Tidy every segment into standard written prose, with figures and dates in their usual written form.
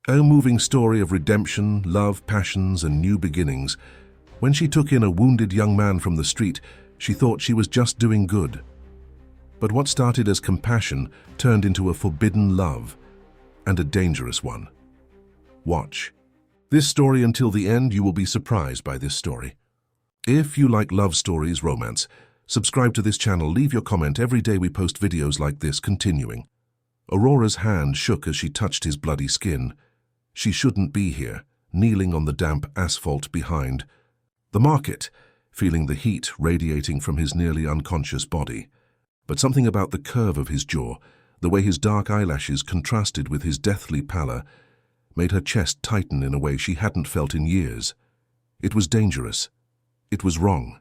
A moving story of redemption, love, passions, and new beginnings. When she took in a wounded young man from the street, she thought she was just doing good. But what started as compassion turned into a forbidden love, and a dangerous one. Watch this story until the end. You will be surprised by this story. If you like love stories, romance, subscribe to this channel, leave your comment. Every day we post videos like this. Continuing. Aurora's hand shook as she touched his bloody skin. She shouldn't be here, kneeling on the damp asphalt behind the market, feeling the heat radiating from his nearly unconscious body. But something about the curve of his jaw, the way his dark eyelashes contrasted with his deathly pallor, made her chest tighten in a way she hadn't felt in years. It was dangerous. It was wrong.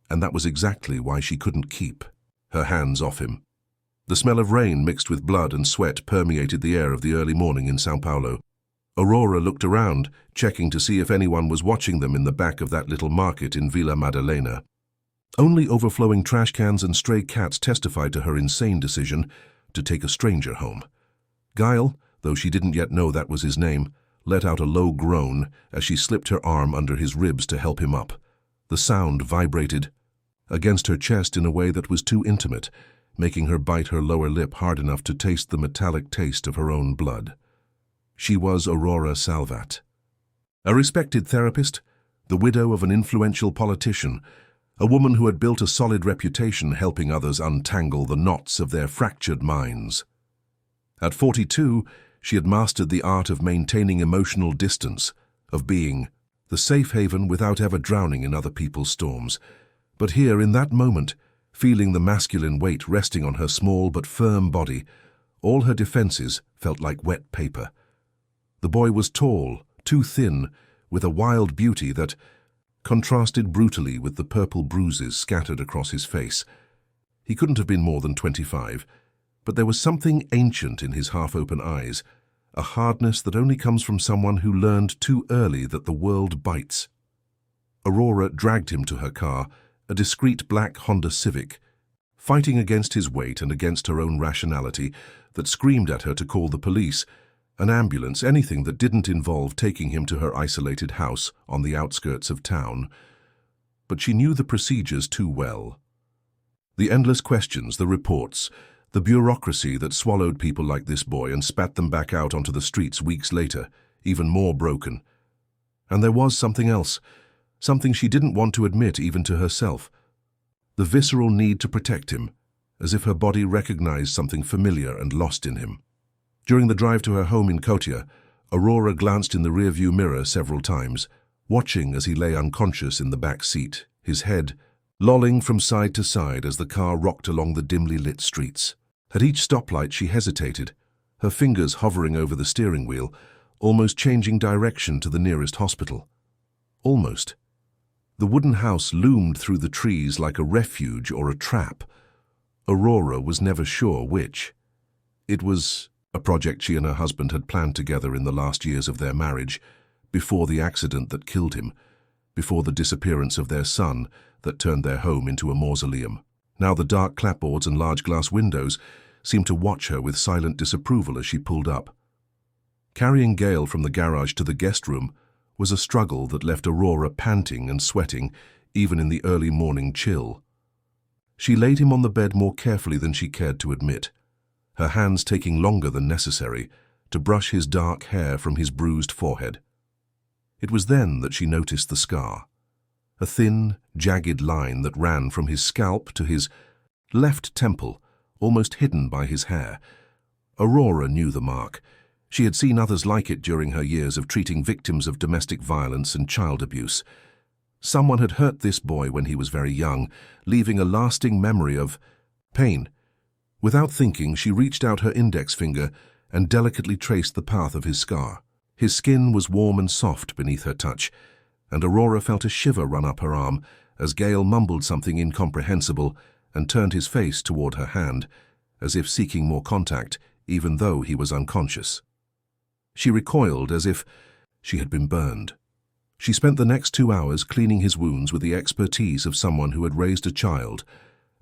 And that was exactly why she couldn't keep her hands off him. The smell of rain mixed with blood and sweat permeated the air of the early morning in São Paulo. Aurora looked around, checking to see if anyone was watching them in the back of that little market in Vila Madalena. Only overflowing trash cans and stray cats testified to her insane decision to take a stranger home. Gael, though she didn't yet know that was his name, let out a low groan as she slipped her arm under his ribs to help him up. The sound vibrated against her chest in a way that was too intimate, making her bite her lower lip hard enough to taste the metallic taste of her own blood. She was Aurora Salvat, a respected therapist, the widow of an influential politician, a woman who had built a solid reputation helping others untangle the knots of their fractured minds. At 42, she had mastered the art of maintaining emotional distance, of being the safe haven without ever drowning in other people's storms. But here, in that moment, feeling the masculine weight resting on her small but firm body, all her defenses felt like wet paper. The boy was tall, too thin, with a wild beauty that contrasted brutally with the purple bruises scattered across his face. He couldn't have been more than 25, but there was something ancient in his half-open eyes, a hardness that only comes from someone who learned too early that the world bites. Aurora dragged him to her car, a discreet black Honda Civic, fighting against his weight and against her own rationality that screamed at her to call the police, an ambulance, anything that didn't involve taking him to her isolated house on the outskirts of town. But she knew the procedures too well. The endless questions, the reports, the bureaucracy that swallowed people like this boy and spat them back out onto the streets weeks later, even more broken. And there was something else, something she didn't want to admit even to herself. The visceral need to protect him, as if her body recognized something familiar and lost in him. During the drive to her home in Cotia, Aurora glanced in the rearview mirror several times, watching as he lay unconscious in the back seat, his head lolling from side to side as the car rocked along the dimly lit streets. At each stoplight she hesitated, her fingers hovering over the steering wheel, almost changing direction to the nearest hospital. Almost. The wooden house loomed through the trees like a refuge or a trap. Aurora was never sure which. It was a project she and her husband had planned together in the last years of their marriage, before the accident that killed him, before the disappearance of their son that turned their home into a mausoleum. Now the dark clapboards and large glass windows seemed to watch her with silent disapproval as she pulled up. Carrying Gael from the garage to the guest room was a struggle that left Aurora panting and sweating, even in the early morning chill. She laid him on the bed more carefully than she cared to admit, her hands taking longer than necessary to brush his dark hair from his bruised forehead. It was then that she noticed the scar, a thin, jagged line that ran from his scalp to his left temple, almost hidden by his hair. Aurora knew the mark. She had seen others like it during her years of treating victims of domestic violence and child abuse. Someone had hurt this boy when he was very young, leaving a lasting memory of pain. Without thinking, she reached out her index finger and delicately traced the path of his scar. His skin was warm and soft beneath her touch, and Aurora felt a shiver run up her arm as Gael mumbled something incomprehensible and turned his face toward her hand, as if seeking more contact, even though he was unconscious. She recoiled as if she had been burned. She spent the next 2 hours cleaning his wounds with the expertise of someone who had raised a child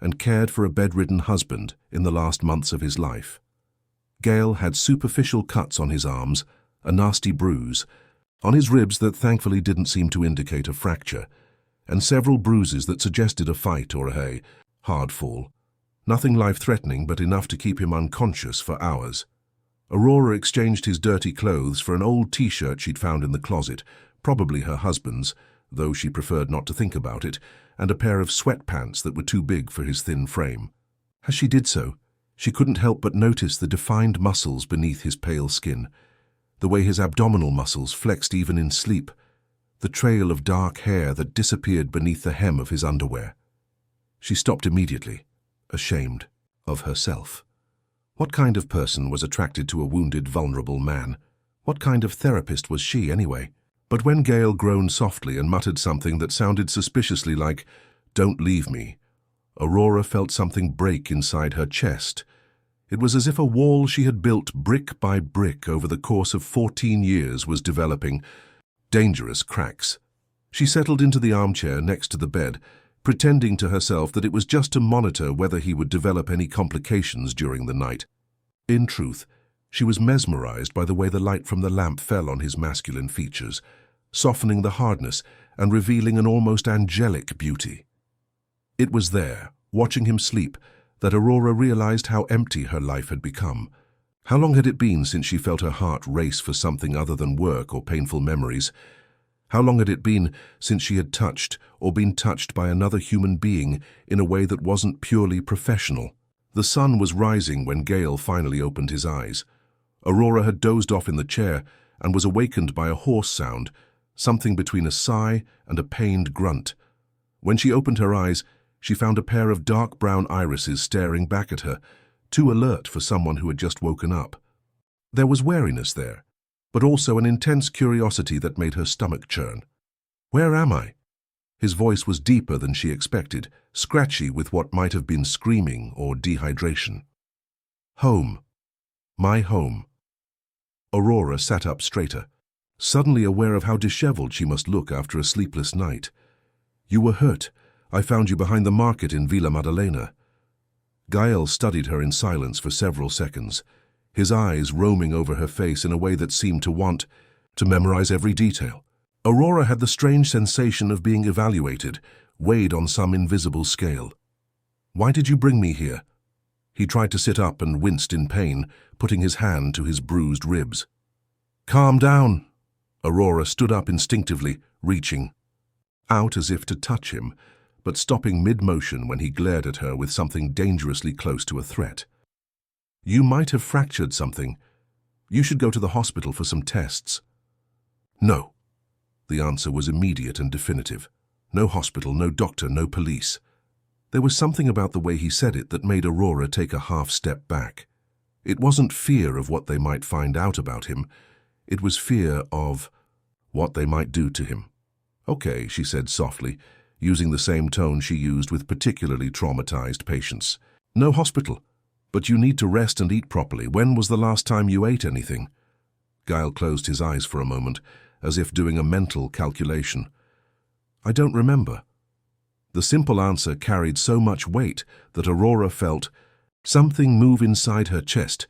and cared for a bedridden husband in the last months of his life. Gael had superficial cuts on his arms, a nasty bruise, on his ribs that thankfully didn't seem to indicate a fracture, and several bruises that suggested a fight or a hard fall. Nothing life-threatening, but enough to keep him unconscious for hours. Aurora exchanged his dirty clothes for an old t-shirt she'd found in the closet, probably her husband's, though she preferred not to think about it, and a pair of sweatpants that were too big for his thin frame. As she did so, she couldn't help but notice the defined muscles beneath his pale skin, the way his abdominal muscles flexed even in sleep, the trail of dark hair that disappeared beneath the hem of his underwear. She stopped immediately, ashamed of herself. What kind of person was attracted to a wounded, vulnerable man? What kind of therapist was she, anyway? But when Gale groaned softly and muttered something that sounded suspiciously like, "Don't leave me," Aurora felt something break inside her chest. It was as if a wall she had built brick by brick over the course of 14 years was developing dangerous cracks. She settled into the armchair next to the bed, pretending to herself that it was just to monitor whether he would develop any complications during the night. In truth, she was mesmerized by the way the light from the lamp fell on his masculine features, softening the hardness and revealing an almost angelic beauty. It was there, watching him sleep, that Aurora realized how empty her life had become. How long had it been since she felt her heart race for something other than work or painful memories? How long had it been since she had touched or been touched by another human being in a way that wasn't purely professional? The sun was rising when Gale finally opened his eyes. Aurora had dozed off in the chair and was awakened by a hoarse sound, something between a sigh and a pained grunt. When she opened her eyes, she found a pair of dark brown irises staring back at her, too alert for someone who had just woken up. There was wariness there, but also an intense curiosity that made her stomach churn. "Where am I?" His voice was deeper than she expected, scratchy with what might have been screaming or dehydration. "Home. My home." Aurora sat up straighter, suddenly aware of how disheveled she must look after a sleepless night. "You were hurt. I found you behind the market in Villa Maddalena." Gael studied her in silence for several seconds, his eyes roaming over her face in a way that seemed to want to memorize every detail. Aurora had the strange sensation of being evaluated, weighed on some invisible scale. "Why did you bring me here?" He tried to sit up and winced in pain, putting his hand to his bruised ribs. "Calm down." Aurora stood up instinctively, reaching out as if to touch him, but stopping mid-motion when he glared at her with something dangerously close to a threat. "You might have fractured something. You should go to the hospital for some tests." "No." The answer was immediate and definitive. No hospital, no doctor, no police. There was something about the way he said it that made Aurora take a half-step back. It wasn't fear of what they might find out about him. It was fear of what they might do to him. "Okay," she said softly, using the same tone she used with particularly traumatized patients. "No hospital. But you need to rest and eat properly. When was the last time you ate anything?" Gael closed his eyes for a moment, as if doing a mental calculation. "I don't remember." The simple answer carried so much weight that Aurora felt something move inside her chest.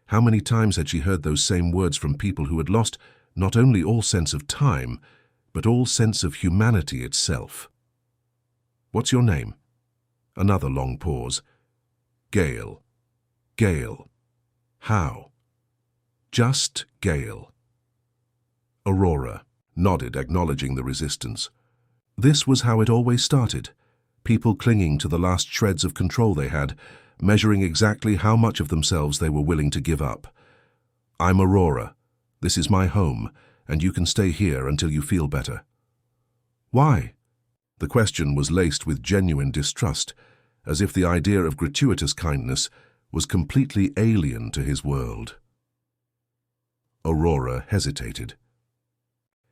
How many times had she heard those same words from people who had lost not only all sense of time, but all sense of humanity itself? "What's your name?" Another long pause. "Gale." "Gale. How?" "Just Gale." Aurora nodded, acknowledging the resistance. This was how it always started. People clinging to the last shreds of control they had, measuring exactly how much of themselves they were willing to give up. "I'm Aurora. This is my home, and you can stay here until you feel better." "Why?" The question was laced with genuine distrust, as if the idea of gratuitous kindness was completely alien to his world. Aurora hesitated.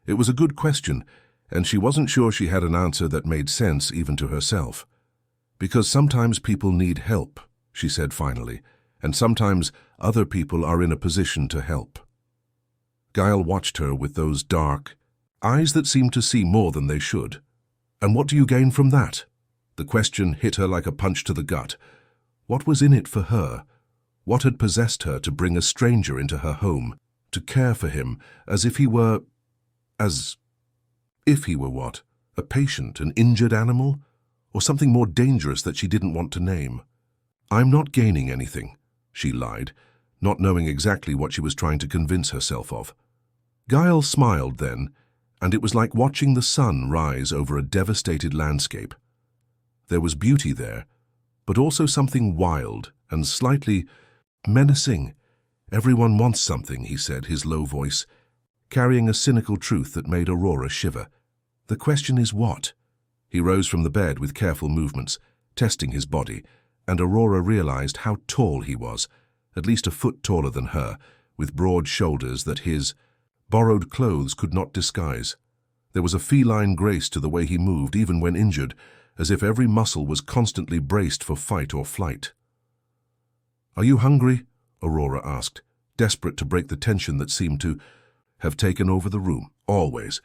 It was a good question, and she wasn't sure she had an answer that made sense even to herself. "Because sometimes people need help," she said finally, "and sometimes other people are in a position to help." Gael watched her with those dark eyes that seemed to see more than they should. "And what do you gain from that?" The question hit her like a punch to the gut. What was in it for her? What had possessed her to bring a stranger into her home? to care for him, as if he were what? A patient, an injured animal? Or something more dangerous that she didn't want to name? "I'm not gaining anything," she lied, not knowing exactly what she was trying to convince herself of. Giles smiled then, and it was like watching the sun rise over a devastated landscape. There was beauty there, but also something wild and slightly menacing. "Everyone wants something," he said, his low voice, carrying a cynical truth that made Aurora shiver. "The question is what?" He rose from the bed with careful movements, testing his body, and Aurora realized how tall he was, at least a foot taller than her, with broad shoulders that his borrowed clothes could not disguise. There was a feline grace to the way he moved, even when injured, as if every muscle was constantly braced for fight or flight. "Are you hungry?" Aurora asked, desperate to break the tension that seemed to have taken over the room. Always.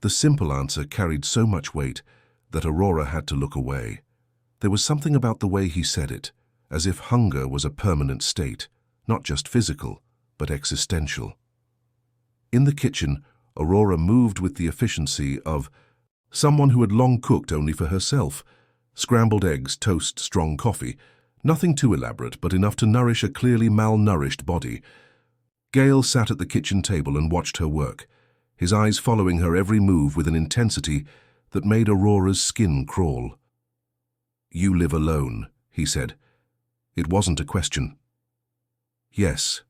The simple answer carried so much weight that Aurora had to look away. There was something about the way he said it, as if hunger was a permanent state, not just physical, but existential. In the kitchen, Aurora moved with the efficiency of someone who had long cooked only for herself. Scrambled eggs, toast, strong coffee. Nothing too elaborate, but enough to nourish a clearly malnourished body. Gale sat at the kitchen table and watched her work, his eyes following her every move with an intensity that made Aurora's skin crawl. "You live alone," he said. It wasn't a question. "Yes."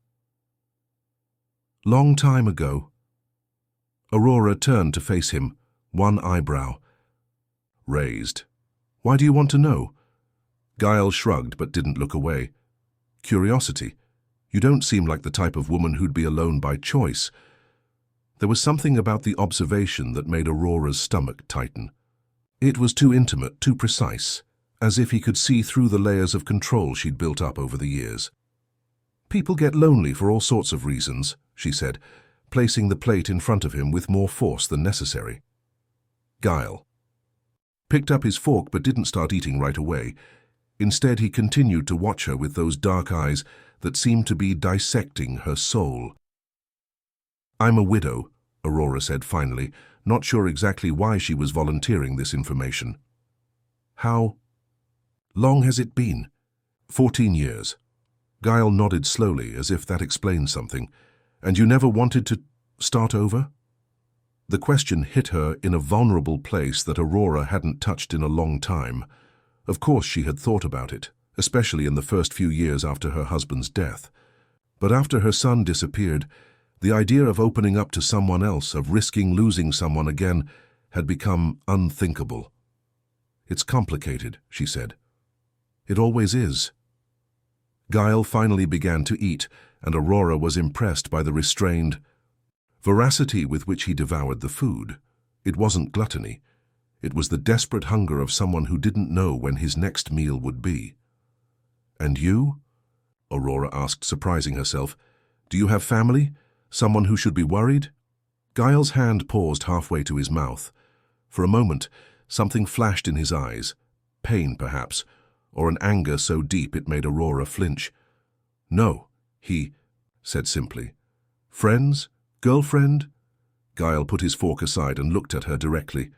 "Long time ago." Aurora turned to face him, one eyebrow raised. "Why do you want to know?" Giles shrugged but didn't look away. "Curiosity. You don't seem like the type of woman who'd be alone by choice." There was something about the observation that made Aurora's stomach tighten. It was too intimate, too precise, as if he could see through the layers of control she'd built up over the years. "People get lonely for all sorts of reasons," she said, placing the plate in front of him with more force than necessary. Gile picked up his fork but didn't start eating right away. Instead, he continued to watch her with those dark eyes that seemed to be dissecting her soul. "I'm a widow," Aurora said finally, not sure exactly why she was volunteering this information. "How long has it been?" 14 years. Gile nodded slowly, as if that explained something. "And you never wanted to start over?" The question hit her in a vulnerable place that Aurora hadn't touched in a long time. Of course she had thought about it, especially in the first few years after her husband's death. But after her son disappeared, the idea of opening up to someone else, of risking losing someone again, had become unthinkable. "It's complicated," she said. "It always is." Gile finally began to eat, and Aurora was impressed by the restrained voracity with which he devoured the food. It wasn't gluttony. It was the desperate hunger of someone who didn't know when his next meal would be. "And you?" Aurora asked, surprising herself. "Do you have family? Someone who should be worried?" Giles' hand paused halfway to his mouth. For a moment, something flashed in his eyes. Pain, perhaps, or an anger so deep it made Aurora flinch. "No," he said simply. "Friends? Girlfriend?" Gile put his fork aside and looked at her directly.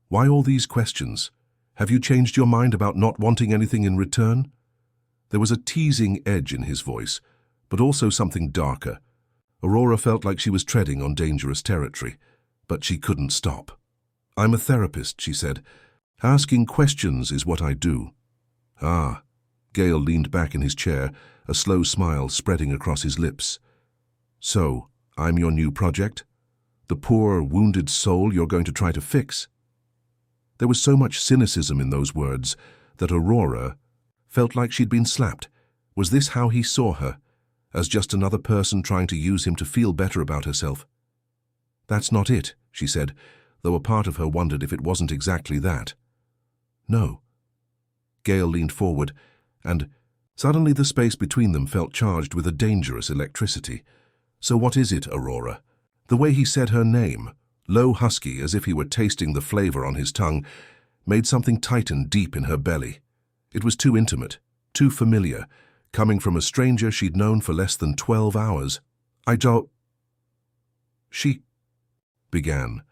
"Why all these questions? Have you changed your mind about not wanting anything in return?" There was a teasing edge in his voice, but also something darker. Aurora felt like she was treading on dangerous territory, but she couldn't stop. "I'm a therapist," she said. "Asking questions is what I do." "Ah." Gale leaned back in his chair, a slow smile spreading across his lips. "So, I'm your new project? The poor, wounded soul you're going to try to fix?" There was so much cynicism in those words that Aurora felt like she'd been slapped. Was this how he saw her? As just another person trying to use him to feel better about herself? "That's not it," she said, though a part of her wondered if it wasn't exactly that. "No." Gale leaned forward, and suddenly the space between them felt charged with a dangerous electricity. "So what is it, Aurora?" The way he said her name, low, husky, as if he were tasting the flavor on his tongue, made something tighten deep in her belly. It was too intimate, too familiar, coming from a stranger she'd known for less than 12 hours. began,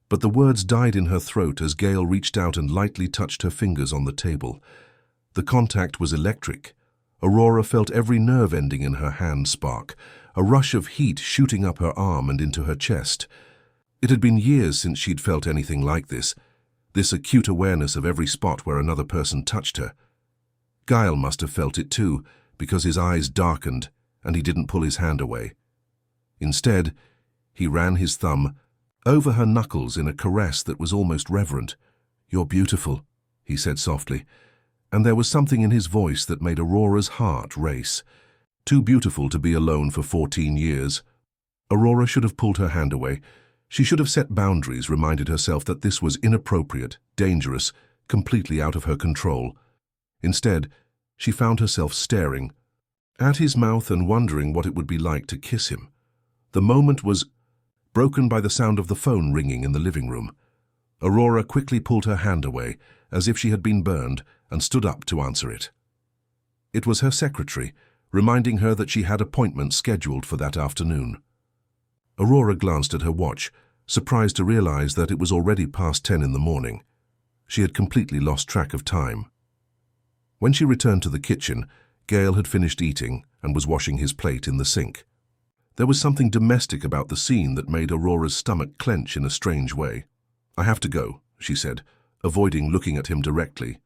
but the words died in her throat as Gale reached out and lightly touched her fingers on the table. The contact was electric. Aurora felt every nerve ending in her hand spark, a rush of heat shooting up her arm and into her chest. It had been years since she'd felt anything like this acute awareness of every spot where another person touched her. Gale must have felt it too, because his eyes darkened and he didn't pull his hand away. Instead, he ran his thumb over her knuckles in a caress that was almost reverent. "You're beautiful," he said softly, and there was something in his voice that made Aurora's heart race. Too beautiful to be alone for 14 years. Aurora should have pulled her hand away. She should have set boundaries, reminded herself that this was inappropriate, dangerous, completely out of her control. Instead, she found herself staring at his mouth and wondering what it would be like to kiss him. The moment was broken by the sound of the phone ringing in the living room. Aurora quickly pulled her hand away, as if she had been burned, and stood up to answer it. It was her secretary, reminding her that she had appointments scheduled for that afternoon. Aurora glanced at her watch, surprised to realize that it was already past 10 in the morning. She had completely lost track of time. When she returned to the kitchen, Gale had finished eating and was washing his plate in the sink. There was something domestic about the scene that made Aurora's stomach clench in a strange way. "I have to go," she said, avoiding looking at him directly.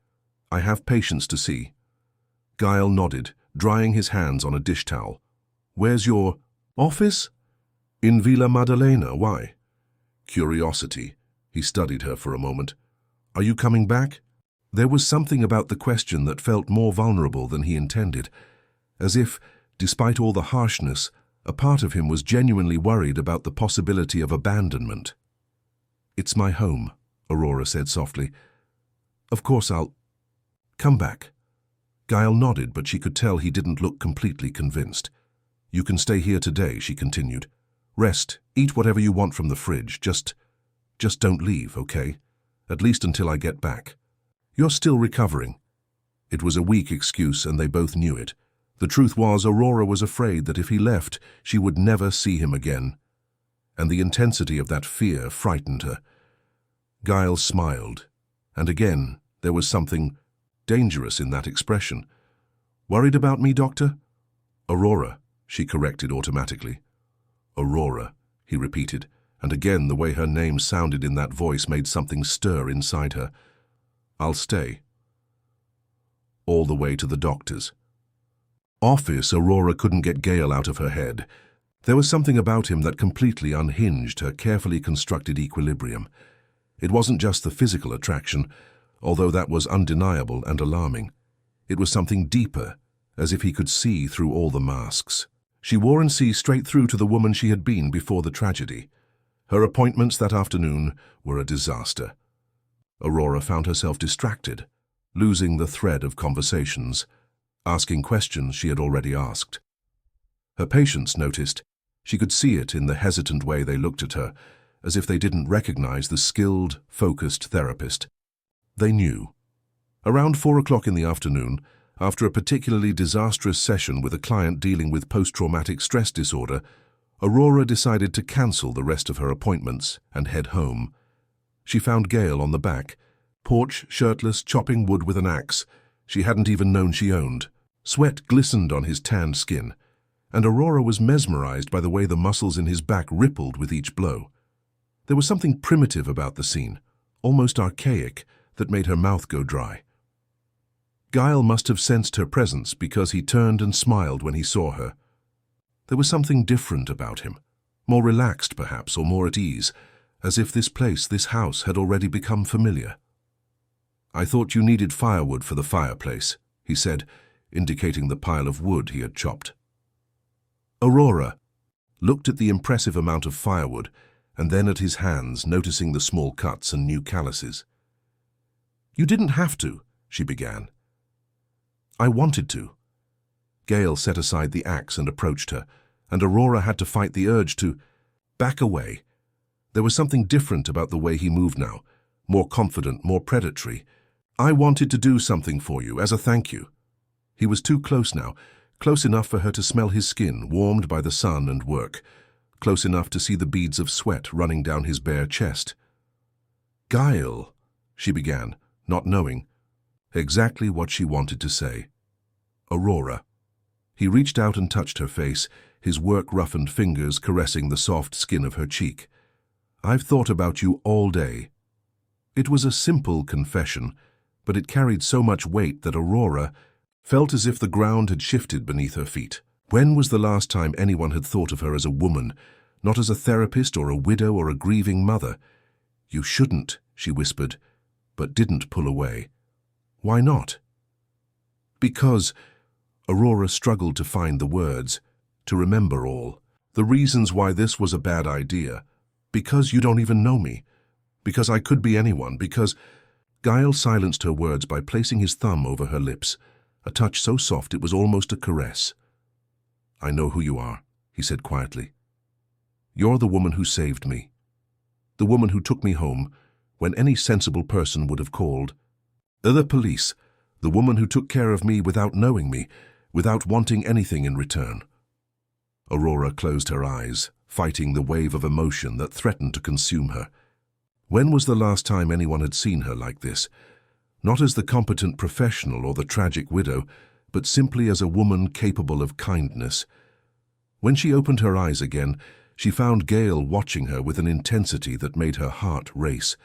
"I have patients to see." Gale nodded, drying his hands on a dish towel. "Where's your office?" "In Villa Maddalena. Why?" Curiosity. He studied her for a moment. "Are you coming back?" There was something about the question that felt more vulnerable than he intended, as if, despite all the harshness, a part of him was genuinely worried about the possibility of abandonment. "It's my home," Aurora said softly. "Of course I'll come back." Gale nodded, but she could tell he didn't look completely convinced. "You can stay here today," she continued. "Rest, eat whatever you want from the fridge. Just don't leave, okay? At least until I get back. You're still recovering." It was a weak excuse, and they both knew it. The truth was, Aurora was afraid that if he left, she would never see him again. And the intensity of that fear frightened her. Gale smiled, and again there was something dangerous in that expression. "Worried about me, Doctor?" "Aurora," she corrected automatically. "Aurora," he repeated, and again the way her name sounded in that voice made something stir inside her. "I'll stay." All the way to the doctor's office, Aurora couldn't get Gale out of her head. There was something about him that completely unhinged her carefully constructed equilibrium. It wasn't just the physical attraction, although that was undeniable and alarming. It was something deeper, as if he could see through all the masks. She wore and see straight through to the woman she had been before the tragedy. Her appointments that afternoon were a disaster. Aurora found herself distracted, losing the thread of conversations, asking questions she had already asked. Her patients noticed. She could see it in the hesitant way they looked at her, as if they didn't recognize the skilled, focused therapist. They knew. Around 4 o'clock in the afternoon, after a particularly disastrous session with a client dealing with post-traumatic stress disorder, Aurora decided to cancel the rest of her appointments and head home. She found Gale on the back porch, shirtless, chopping wood with an axe she hadn't even known she owned. Sweat glistened on his tanned skin, and Aurora was mesmerized by the way the muscles in his back rippled with each blow. There was something primitive about the scene, almost archaic, that made her mouth go dry. Gale must have sensed her presence because he turned and smiled when he saw her. There was something different about him, more relaxed perhaps, or more at ease, as if this place, this house, had already become familiar. "I thought you needed firewood for the fireplace," he said, indicating the pile of wood he had chopped. Aurora looked at the impressive amount of firewood and then at his hands, noticing the small cuts and new calluses. "You didn't have to," she began. "I wanted to." Gale set aside the axe and approached her, and Aurora had to fight the urge to back away. There was something different about the way he moved now, more confident, more predatory. "I wanted to do something for you, as a thank you." He was too close now, close enough for her to smell his skin, warmed by the sun and work, close enough to see the beads of sweat running down his bare chest. "Gael," she began, not knowing exactly what she wanted to say. "Aurora." He reached out and touched her face, his work-roughened fingers caressing the soft skin of her cheek. "I've thought about you all day." It was a simple confession, but it carried so much weight that Aurora felt as if the ground had shifted beneath her feet. When was the last time anyone had thought of her as a woman, not as a therapist or a widow or a grieving mother? "You shouldn't," she whispered, but didn't pull away. "Why not?" "Because—" Aurora struggled to find the words, to remember all. "The reasons why this was a bad idea. Because you don't even know me. Because I could be anyone. Because—" Gael silenced her words by placing his thumb over her lips, a touch so soft it was almost a caress. "I know who you are," he said quietly. "You're the woman who saved me. The woman who took me home when any sensible person would have called. The police. The woman who took care of me without knowing me, without wanting anything in return." Aurora closed her eyes, fighting the wave of emotion that threatened to consume her. When was the last time anyone had seen her like this? Not as the competent professional or the tragic widow, but simply as a woman capable of kindness. When she opened her eyes again, she found Gael watching her with an intensity that made her heart race.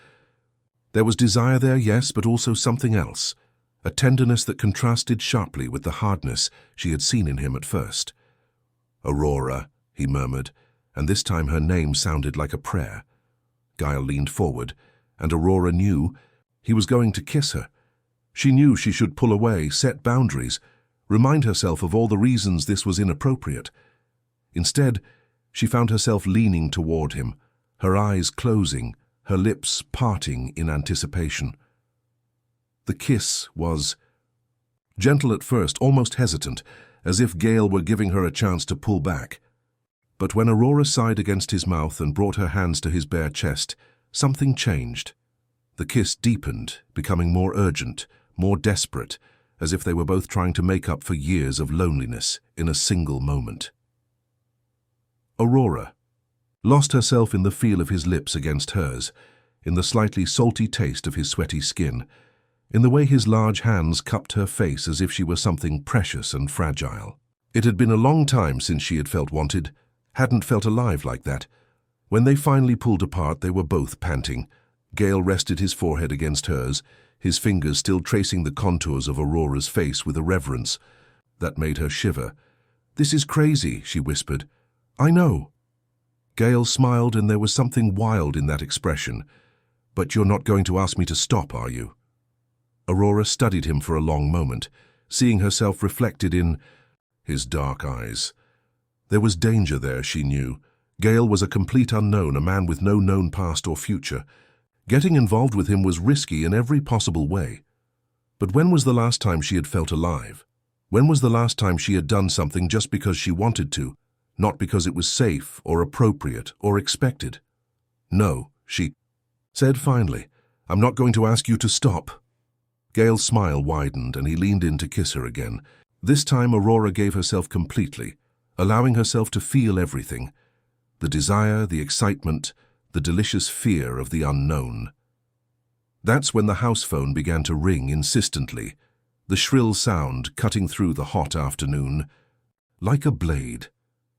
There was desire there, yes, but also something else, a tenderness that contrasted sharply with the hardness she had seen in him at first. "Aurora," he murmured, and this time her name sounded like a prayer. Gael leaned forward, and Aurora knew he was going to kiss her. She knew she should pull away, set boundaries, remind herself of all the reasons this was inappropriate. Instead, she found herself leaning toward him, her eyes closing, her lips parting in anticipation. The kiss was gentle at first, almost hesitant, as if Gael were giving her a chance to pull back. But when Aurora sighed against his mouth and brought her hands to his bare chest, something changed. The kiss deepened, becoming more urgent, more desperate, as if they were both trying to make up for years of loneliness in a single moment. Aurora lost herself in the feel of his lips against hers, in the slightly salty taste of his sweaty skin, in the way his large hands cupped her face as if she were something precious and fragile. It had been a long time since she had felt wanted, hadn't felt alive like that. When they finally pulled apart, they were both panting. Gael rested his forehead against hers, his fingers still tracing the contours of Aurora's face with a reverence that made her shiver. "This is crazy," she whispered. "I know." Gael smiled, and there was something wild in that expression. "But you're not going to ask me to stop, are you?" Aurora studied him for a long moment, seeing herself reflected in his dark eyes. There was danger there, she knew. Gael was a complete unknown, a man with no known past or future. Getting involved with him was risky in every possible way. But when was the last time she had felt alive? When was the last time she had done something just because she wanted to, not because it was safe or appropriate or expected? "No," she said finally. "I'm not going to ask you to stop." Gael's smile widened, and he leaned in to kiss her again. This time Aurora gave herself completely, allowing herself to feel everything. The desire, the excitement, the delicious fear of the unknown. That's when the house phone began to ring insistently, the shrill sound cutting through the hot afternoon. Like a blade.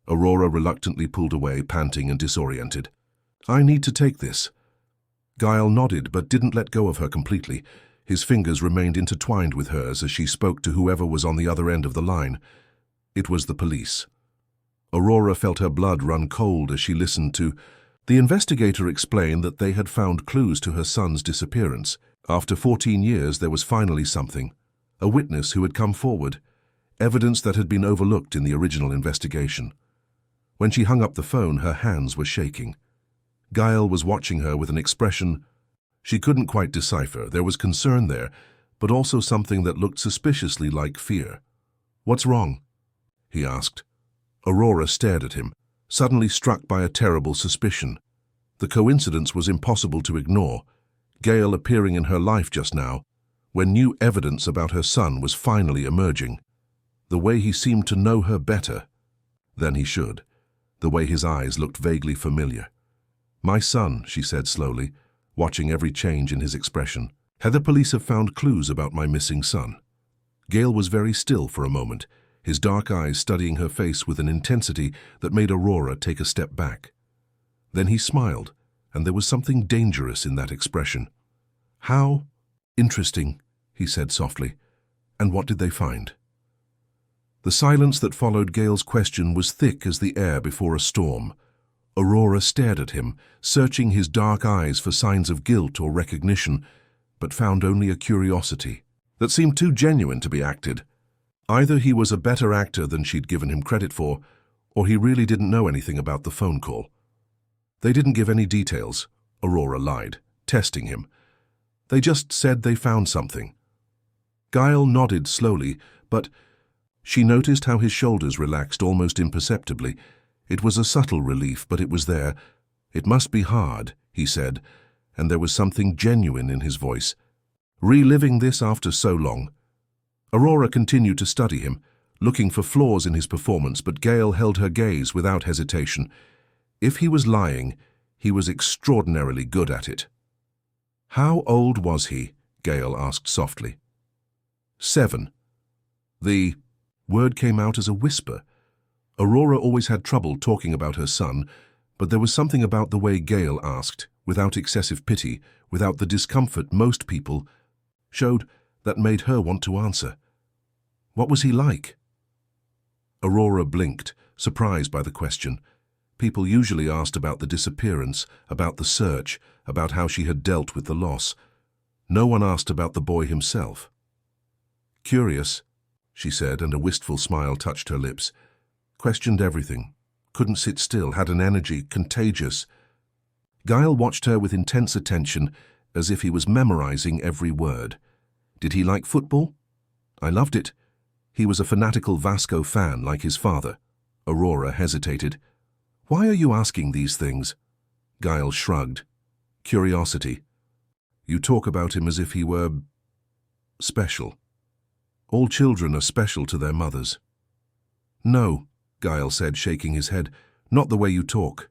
Aurora reluctantly pulled away, panting and disoriented. "I need to take this." Gael nodded but didn't let go of her completely. His fingers remained intertwined with hers as she spoke to whoever was on the other end of the line. It was the police. Aurora felt her blood run cold as she listened to the investigator explain that they had found clues to her son's disappearance. After 14 years, there was finally something. A witness who had come forward. Evidence that had been overlooked in the original investigation. When she hung up the phone, her hands were shaking. Gael was watching her with an expression she couldn't quite decipher. There was concern there, but also something that looked suspiciously like fear. "What's wrong?" he asked. Aurora stared at him, suddenly struck by a terrible suspicion. The coincidence was impossible to ignore. Gael appearing in her life just now, when new evidence about her son was finally emerging. The way he seemed to know her better than he should. The way his eyes looked vaguely familiar. "My son," she said slowly, watching every change in his expression. "Had the police have found clues about my missing son?" Gale was very still for a moment, his dark eyes studying her face with an intensity that made Aurora take a step back. Then he smiled, and there was something dangerous in that expression. "How interesting," he said softly. "And what did they find?" The silence that followed Gale's question was thick as the air before a storm. Aurora stared at him, searching his dark eyes for signs of guilt or recognition, but found only a curiosity that seemed too genuine to be acted. Either he was a better actor than she'd given him credit for, or he really didn't know anything about the phone call. "They didn't give any details," Aurora lied, testing him. "They just said they found something." Gale nodded slowly, but she noticed how his shoulders relaxed almost imperceptibly. It was a subtle relief, but it was there. "It must be hard," he said, and there was something genuine in his voice. "Reliving this after so long." Aurora continued to study him, looking for flaws in his performance, but Gale held her gaze without hesitation. If he was lying, he was extraordinarily good at it. "How old was he?" Gale asked softly. 7. The word came out as a whisper. Aurora always had trouble talking about her son, but there was something about the way Gale asked, without excessive pity, without the discomfort most people showed, that made her want to answer. "What was he like?" Aurora blinked, surprised by the question. People usually asked about the disappearance, about the search, about how she had dealt with the loss. No one asked about the boy himself. "Curious," she said, and a wistful smile touched her lips. "Questioned everything. Couldn't sit still, had an energy, contagious." Gale watched her with intense attention, as if he was memorizing every word. "Did he like football?" "I loved it. He was a fanatical Vasco fan, like his father." Aurora hesitated. "Why are you asking these things?" Gale shrugged. "Curiosity. You talk about him as if he were special. All children are special to their mothers." "No," Gale said, shaking his head. "Not the way you talk.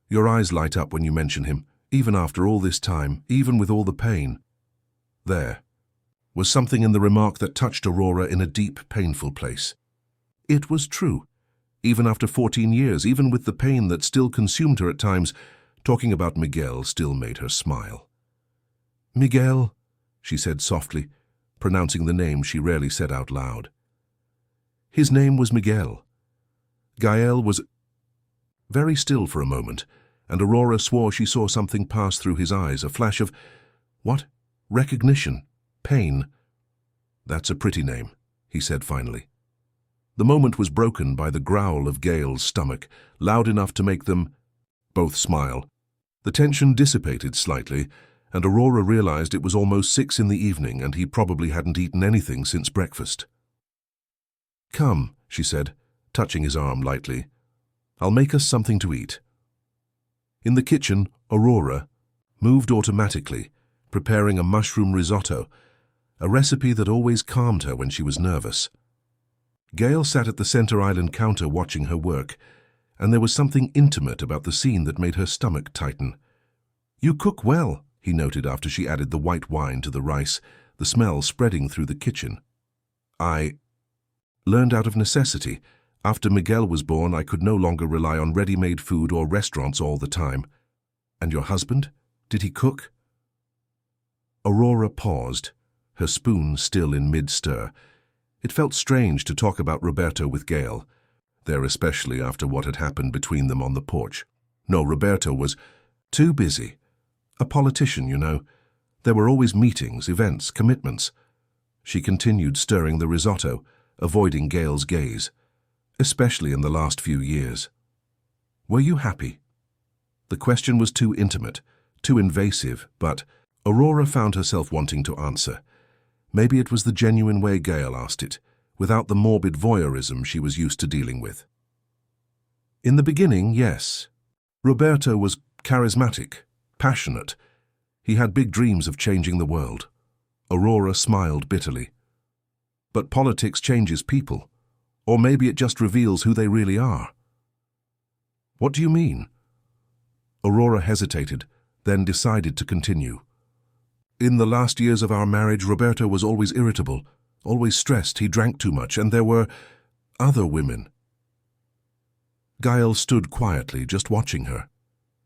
Your eyes light up when you mention him, even after all this time, even with all the pain." There was something in the remark that touched Aurora in a deep, painful place. It was true. Even after 14 years, even with the pain that still consumed her at times, talking about Miguel still made her smile. "Miguel," she said softly, pronouncing the name she rarely said out loud. His name was Miguel. Gale was very still for a moment, and Aurora swore she saw something pass through his eyes, a flash of, what? Recognition. Pain. "That's a pretty name," he said finally. The moment was broken by the growl of Gale's stomach, loud enough to make them both smile. The tension dissipated slightly, and Aurora realized it was almost 6 in the evening and he probably hadn't eaten anything since breakfast. "Come," she said, touching his arm lightly. "I'll make us something to eat." In the kitchen, Aurora moved automatically, preparing a mushroom risotto, a recipe that always calmed her when she was nervous. Gale sat at the center island counter watching her work, and there was something intimate about the scene that made her stomach tighten. "You cook well," he noted after she added the white wine to the rice, the smell spreading through the kitchen. "I learned out of necessity. After Miguel was born, I could no longer rely on ready-made food or restaurants all the time." "And your husband? Did he cook?" Aurora paused, her spoon still in mid-stir. It felt strange to talk about Roberto with Gale, there especially after what had happened between them on the porch. No, Roberto was too busy. A politician, you know. There were always meetings, events, commitments. She continued stirring the risotto, avoiding Gale's gaze, especially in the last few years. "Were you happy?" The question was too intimate, too invasive, but Aurora found herself wanting to answer. Maybe it was the genuine way Gale asked it, without the morbid voyeurism she was used to dealing with. "In the beginning, yes. Roberto was charismatic, passionate. He had big dreams of changing the world." Aurora smiled bitterly. "But politics changes people. Or maybe it just reveals who they really are." What do you mean? Aurora hesitated, then decided to continue. In the last years of our marriage, Roberto was always irritable, always stressed. He drank too much, and there were other women. Gael stood quietly, just watching her.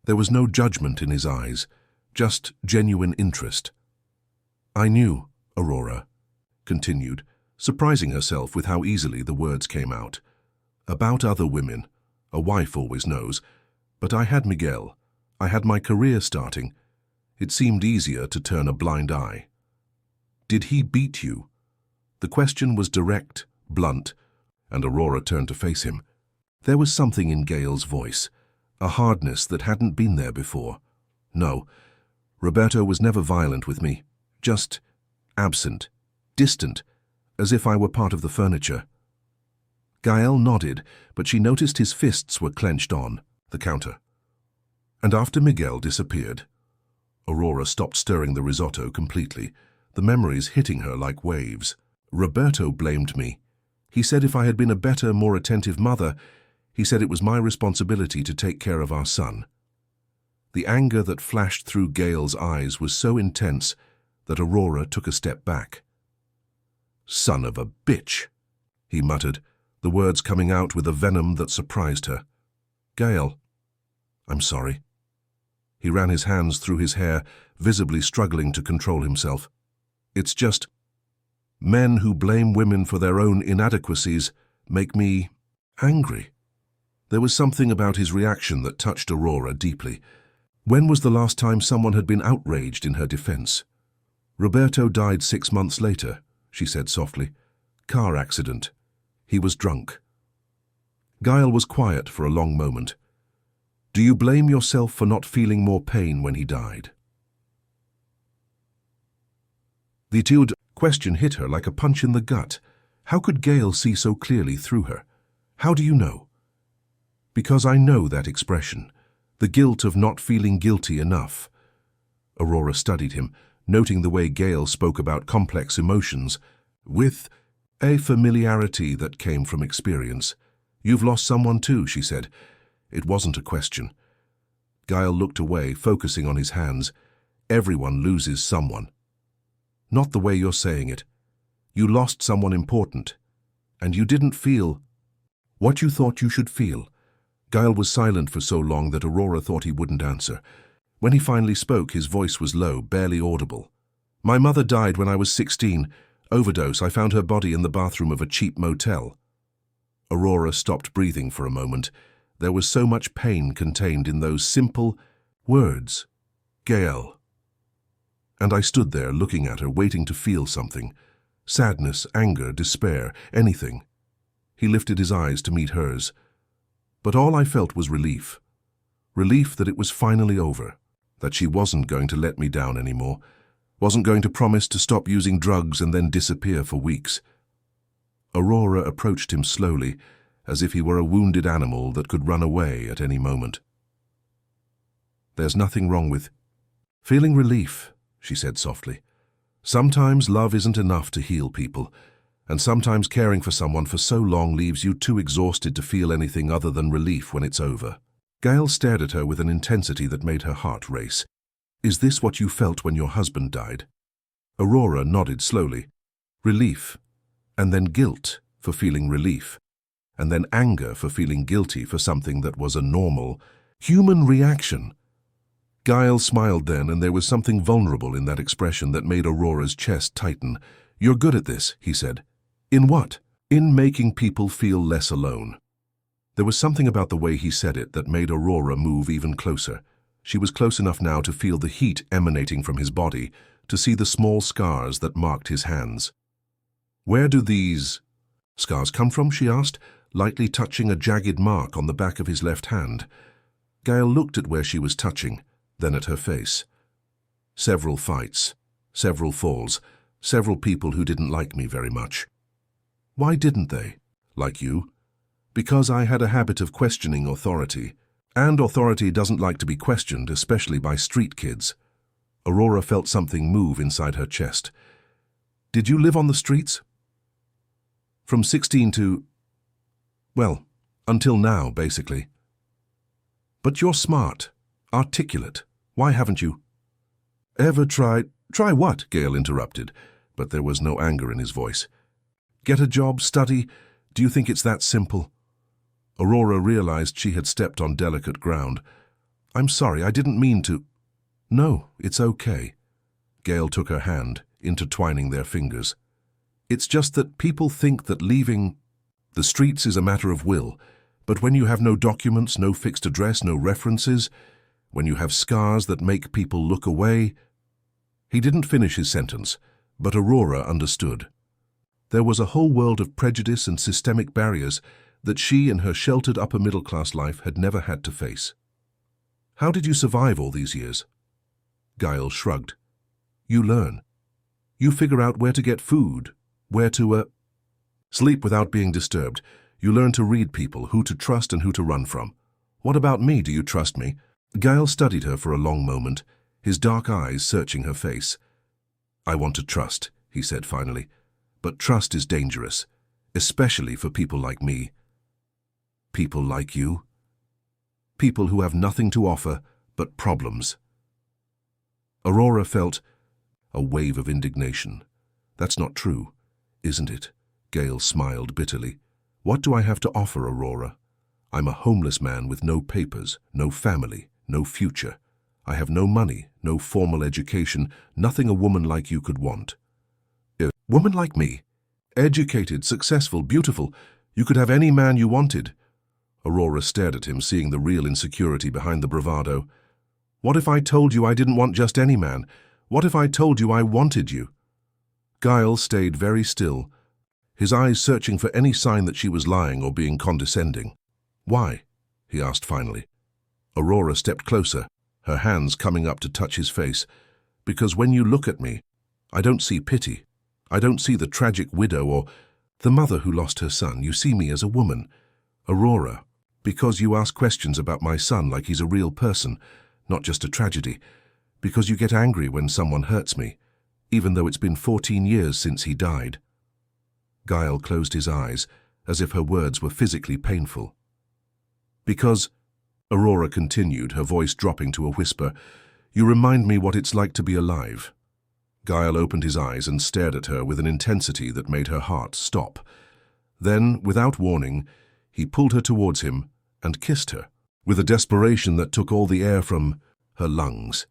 There was no judgment in his eyes, just genuine interest. I knew, Aurora continued, surprising herself with how easily the words came out. About other women. A wife always knows. But I had Miguel. I had my career starting. It seemed easier to turn a blind eye. Did he beat you? The question was direct, blunt, and Aurora turned to face him. There was something in Gael's voice, a hardness that hadn't been there before. No, Roberto was never violent with me, just absent, distant, as if I were part of the furniture. Gael nodded, but she noticed his fists were clenched on the counter. And after Miguel disappeared, Aurora stopped stirring the risotto completely, the memories hitting her like waves. Roberto blamed me. He said if I had been a better, more attentive mother, he said it was my responsibility to take care of our son. The anger that flashed through Gael's eyes was so intense that Aurora took a step back. Son of a bitch, he muttered, the words coming out with a venom that surprised her. Gael, I'm sorry. He ran his hands through his hair, visibly struggling to control himself. It's just, men who blame women for their own inadequacies make me angry. There was something about his reaction that touched Aurora deeply. When was the last time someone had been outraged in her defense? Roberto died 6 months later, she said softly. Car accident. He was drunk. Gael was quiet for a long moment. Do you blame yourself for not feeling more pain when he died? The Etude question hit her like a punch in the gut. How could Gael see so clearly through her? How do you know? Because I know that expression, the guilt of not feeling guilty enough. Aurora studied him, noting the way Gael spoke about complex emotions, with a familiarity that came from experience. You've lost someone too, she said. It wasn't a question. Gael looked away, focusing on his hands. Everyone loses someone. Not the way you're saying it. You lost someone important, and you didn't feel what you thought you should feel. Gael was silent for so long that Aurora thought he wouldn't answer. When he finally spoke, his voice was low, barely audible. My mother died when I was 16. Overdose. I found her body in the bathroom of a cheap motel. Aurora stopped breathing for a moment. There was so much pain contained in those simple words. Gael. And I stood there looking at her, waiting to feel something. Sadness, anger, despair, anything. He lifted his eyes to meet hers. But all I felt was relief. Relief that it was finally over, that she wasn't going to let me down anymore, wasn't going to promise to stop using drugs and then disappear for weeks. Aurora approached him slowly, as if he were a wounded animal that could run away at any moment. There's nothing wrong with feeling relief, she said softly. Sometimes love isn't enough to heal people, and sometimes caring for someone for so long leaves you too exhausted to feel anything other than relief when it's over. Gael stared at her with an intensity that made her heart race. Is this what you felt when your husband died? Aurora nodded slowly. Relief, and then guilt for feeling relief, and then anger for feeling guilty for something that was a normal, human reaction. Gael smiled then, and there was something vulnerable in that expression that made Aurora's chest tighten. You're good at this, he said. In what? In making people feel less alone. There was something about the way he said it that made Aurora move even closer. She was close enough now to feel the heat emanating from his body, to see the small scars that marked his hands. Where do these scars come from? She asked, lightly touching a jagged mark on the back of his left hand. Gael looked at where she was touching, then at her face. Several fights, several falls, several people who didn't like me very much. Why didn't they? Like you? Because I had a habit of questioning authority, and authority doesn't like to be questioned, especially by street kids. Aurora felt something move inside her chest. Did you live on the streets? From 16 to, well, until now, basically. But you're smart, articulate. Why haven't you ever tried— Try what? Gale interrupted, but there was no anger in his voice. Get a job, study? Do you think it's that simple? Aurora realized she had stepped on delicate ground. I'm sorry, I didn't mean to— No, it's okay. Gale took her hand, intertwining their fingers. It's just that people think that leaving the streets is a matter of will, but when you have no documents, no fixed address, no references, when you have scars that make people look away— He didn't finish his sentence, but Aurora understood. There was a whole world of prejudice and systemic barriers that she in her sheltered upper-middle-class life had never had to face. How did you survive all these years? Gale shrugged. You learn. You figure out where to get food, where to sleep without being disturbed. You learn to read people, who to trust and who to run from. What about me? Do you trust me? Gale studied her for a long moment, his dark eyes searching her face. I want to trust, he said finally, but trust is dangerous, especially for people like me. People like you? People who have nothing to offer but problems. Aurora felt a wave of indignation. That's not true, isn't it? Gale smiled bitterly. What do I have to offer, Aurora? I'm a homeless man with no papers, no family, no future. I have no money, no formal education, nothing a woman like you could want. A woman like me? Educated, successful, beautiful. You could have any man you wanted. Aurora stared at him, seeing the real insecurity behind the bravado. What if I told you I didn't want just any man? What if I told you I wanted you? Gale stayed very still, his eyes searching for any sign that she was lying or being condescending. Why? He asked finally. Aurora stepped closer, her hands coming up to touch his face. Because when you look at me, I don't see pity. I don't see the tragic widow or the mother who lost her son. You see me as a woman. Aurora, because you ask questions about my son like he's a real person, not just a tragedy. Because you get angry when someone hurts me, even though it's been 14 years since he died. Gale closed his eyes, as if her words were physically painful. Because, Aurora continued, her voice dropping to a whisper, you remind me what it's like to be alive. Gale opened his eyes and stared at her with an intensity that made her heart stop. Then, without warning, he pulled her towards him and kissed her, with a desperation that took all the air from her lungs.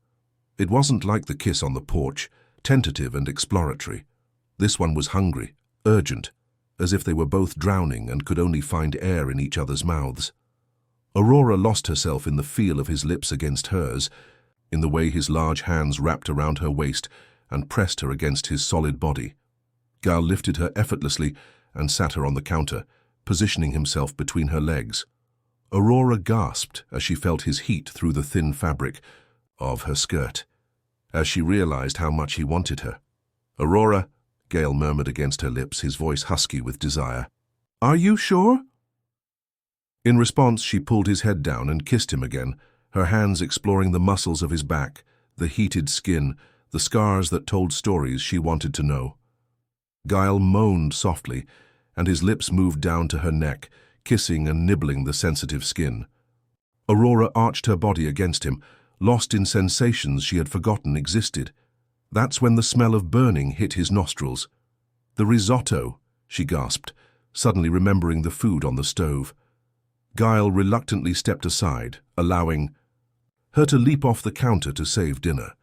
It wasn't like the kiss on the porch, tentative and exploratory. This one was hungry, urgent, as if they were both drowning and could only find air in each other's mouths. Aurora lost herself in the feel of his lips against hers, in the way his large hands wrapped around her waist and pressed her against his solid body. Gale lifted her effortlessly and sat her on the counter, positioning himself between her legs. Aurora gasped as she felt his heat through the thin fabric of her skirt, as she realized how much he wanted her. Aurora, Gale murmured against her lips, his voice husky with desire. Are you sure? In response, she pulled his head down and kissed him again, her hands exploring the muscles of his back, the heated skin, the scars that told stories she wanted to know. Gale moaned softly, and his lips moved down to her neck, kissing and nibbling the sensitive skin. Aurora arched her body against him, lost in sensations she had forgotten existed. That's when the smell of burning hit his nostrils. The risotto, she gasped, suddenly remembering the food on the stove. Gale reluctantly stepped aside, allowing her to leap off the counter to save dinner.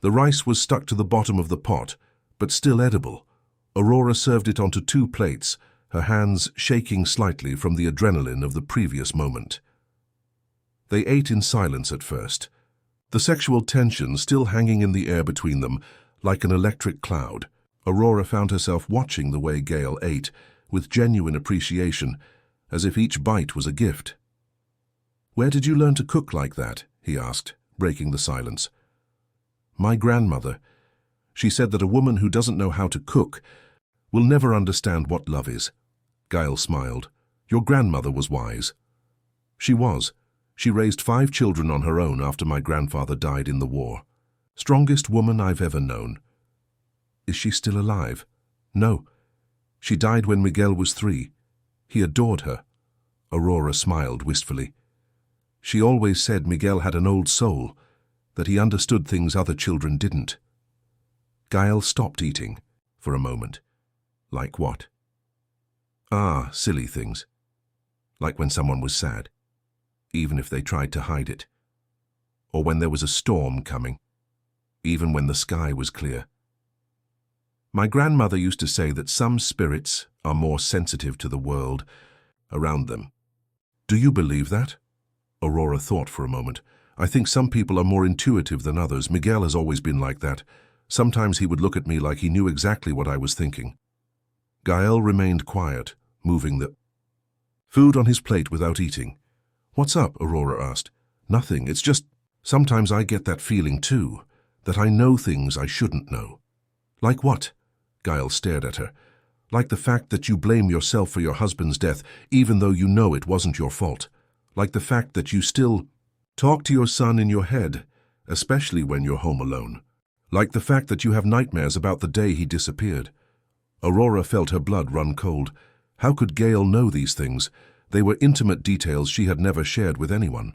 The rice was stuck to the bottom of the pot, but still edible. Aurora served it onto 2 plates, her hands shaking slightly from the adrenaline of the previous moment. They ate in silence at first, the sexual tension still hanging in the air between them like an electric cloud. Aurora found herself watching the way Gale ate, with genuine appreciation, as if each bite was a gift. Where did you learn to cook like that? He asked, breaking the silence. My grandmother. She said that a woman who doesn't know how to cook will never understand what love is. Gale smiled. Your grandmother was wise. She was. She raised 5 children on her own after my grandfather died in the war. Strongest woman I've ever known. Is she still alive? No. She died when Miguel was 3. He adored her. Aurora smiled wistfully. She always said Miguel had an old soul, that he understood things other children didn't. Gael stopped eating for a moment. Like what? Ah, silly things. Like when someone was sad, even if they tried to hide it. Or when there was a storm coming, even when the sky was clear. My grandmother used to say that some spirits are more sensitive to the world around them. Do you believe that? Aurora thought for a moment. I think some people are more intuitive than others. Miguel has always been like that. Sometimes he would look at me like he knew exactly what I was thinking. Gael remained quiet, moving the food on his plate without eating. What's up? Aurora asked. Nothing, it's just sometimes I get that feeling too, that I know things I shouldn't know. Like what? Gael stared at her. Like the fact that you blame yourself for your husband's death, even though you know it wasn't your fault. Like the fact that you still talk to your son in your head, especially when you're home alone. Like the fact that you have nightmares about the day he disappeared. Aurora felt her blood run cold. How could Gael know these things? They were intimate details she had never shared with anyone.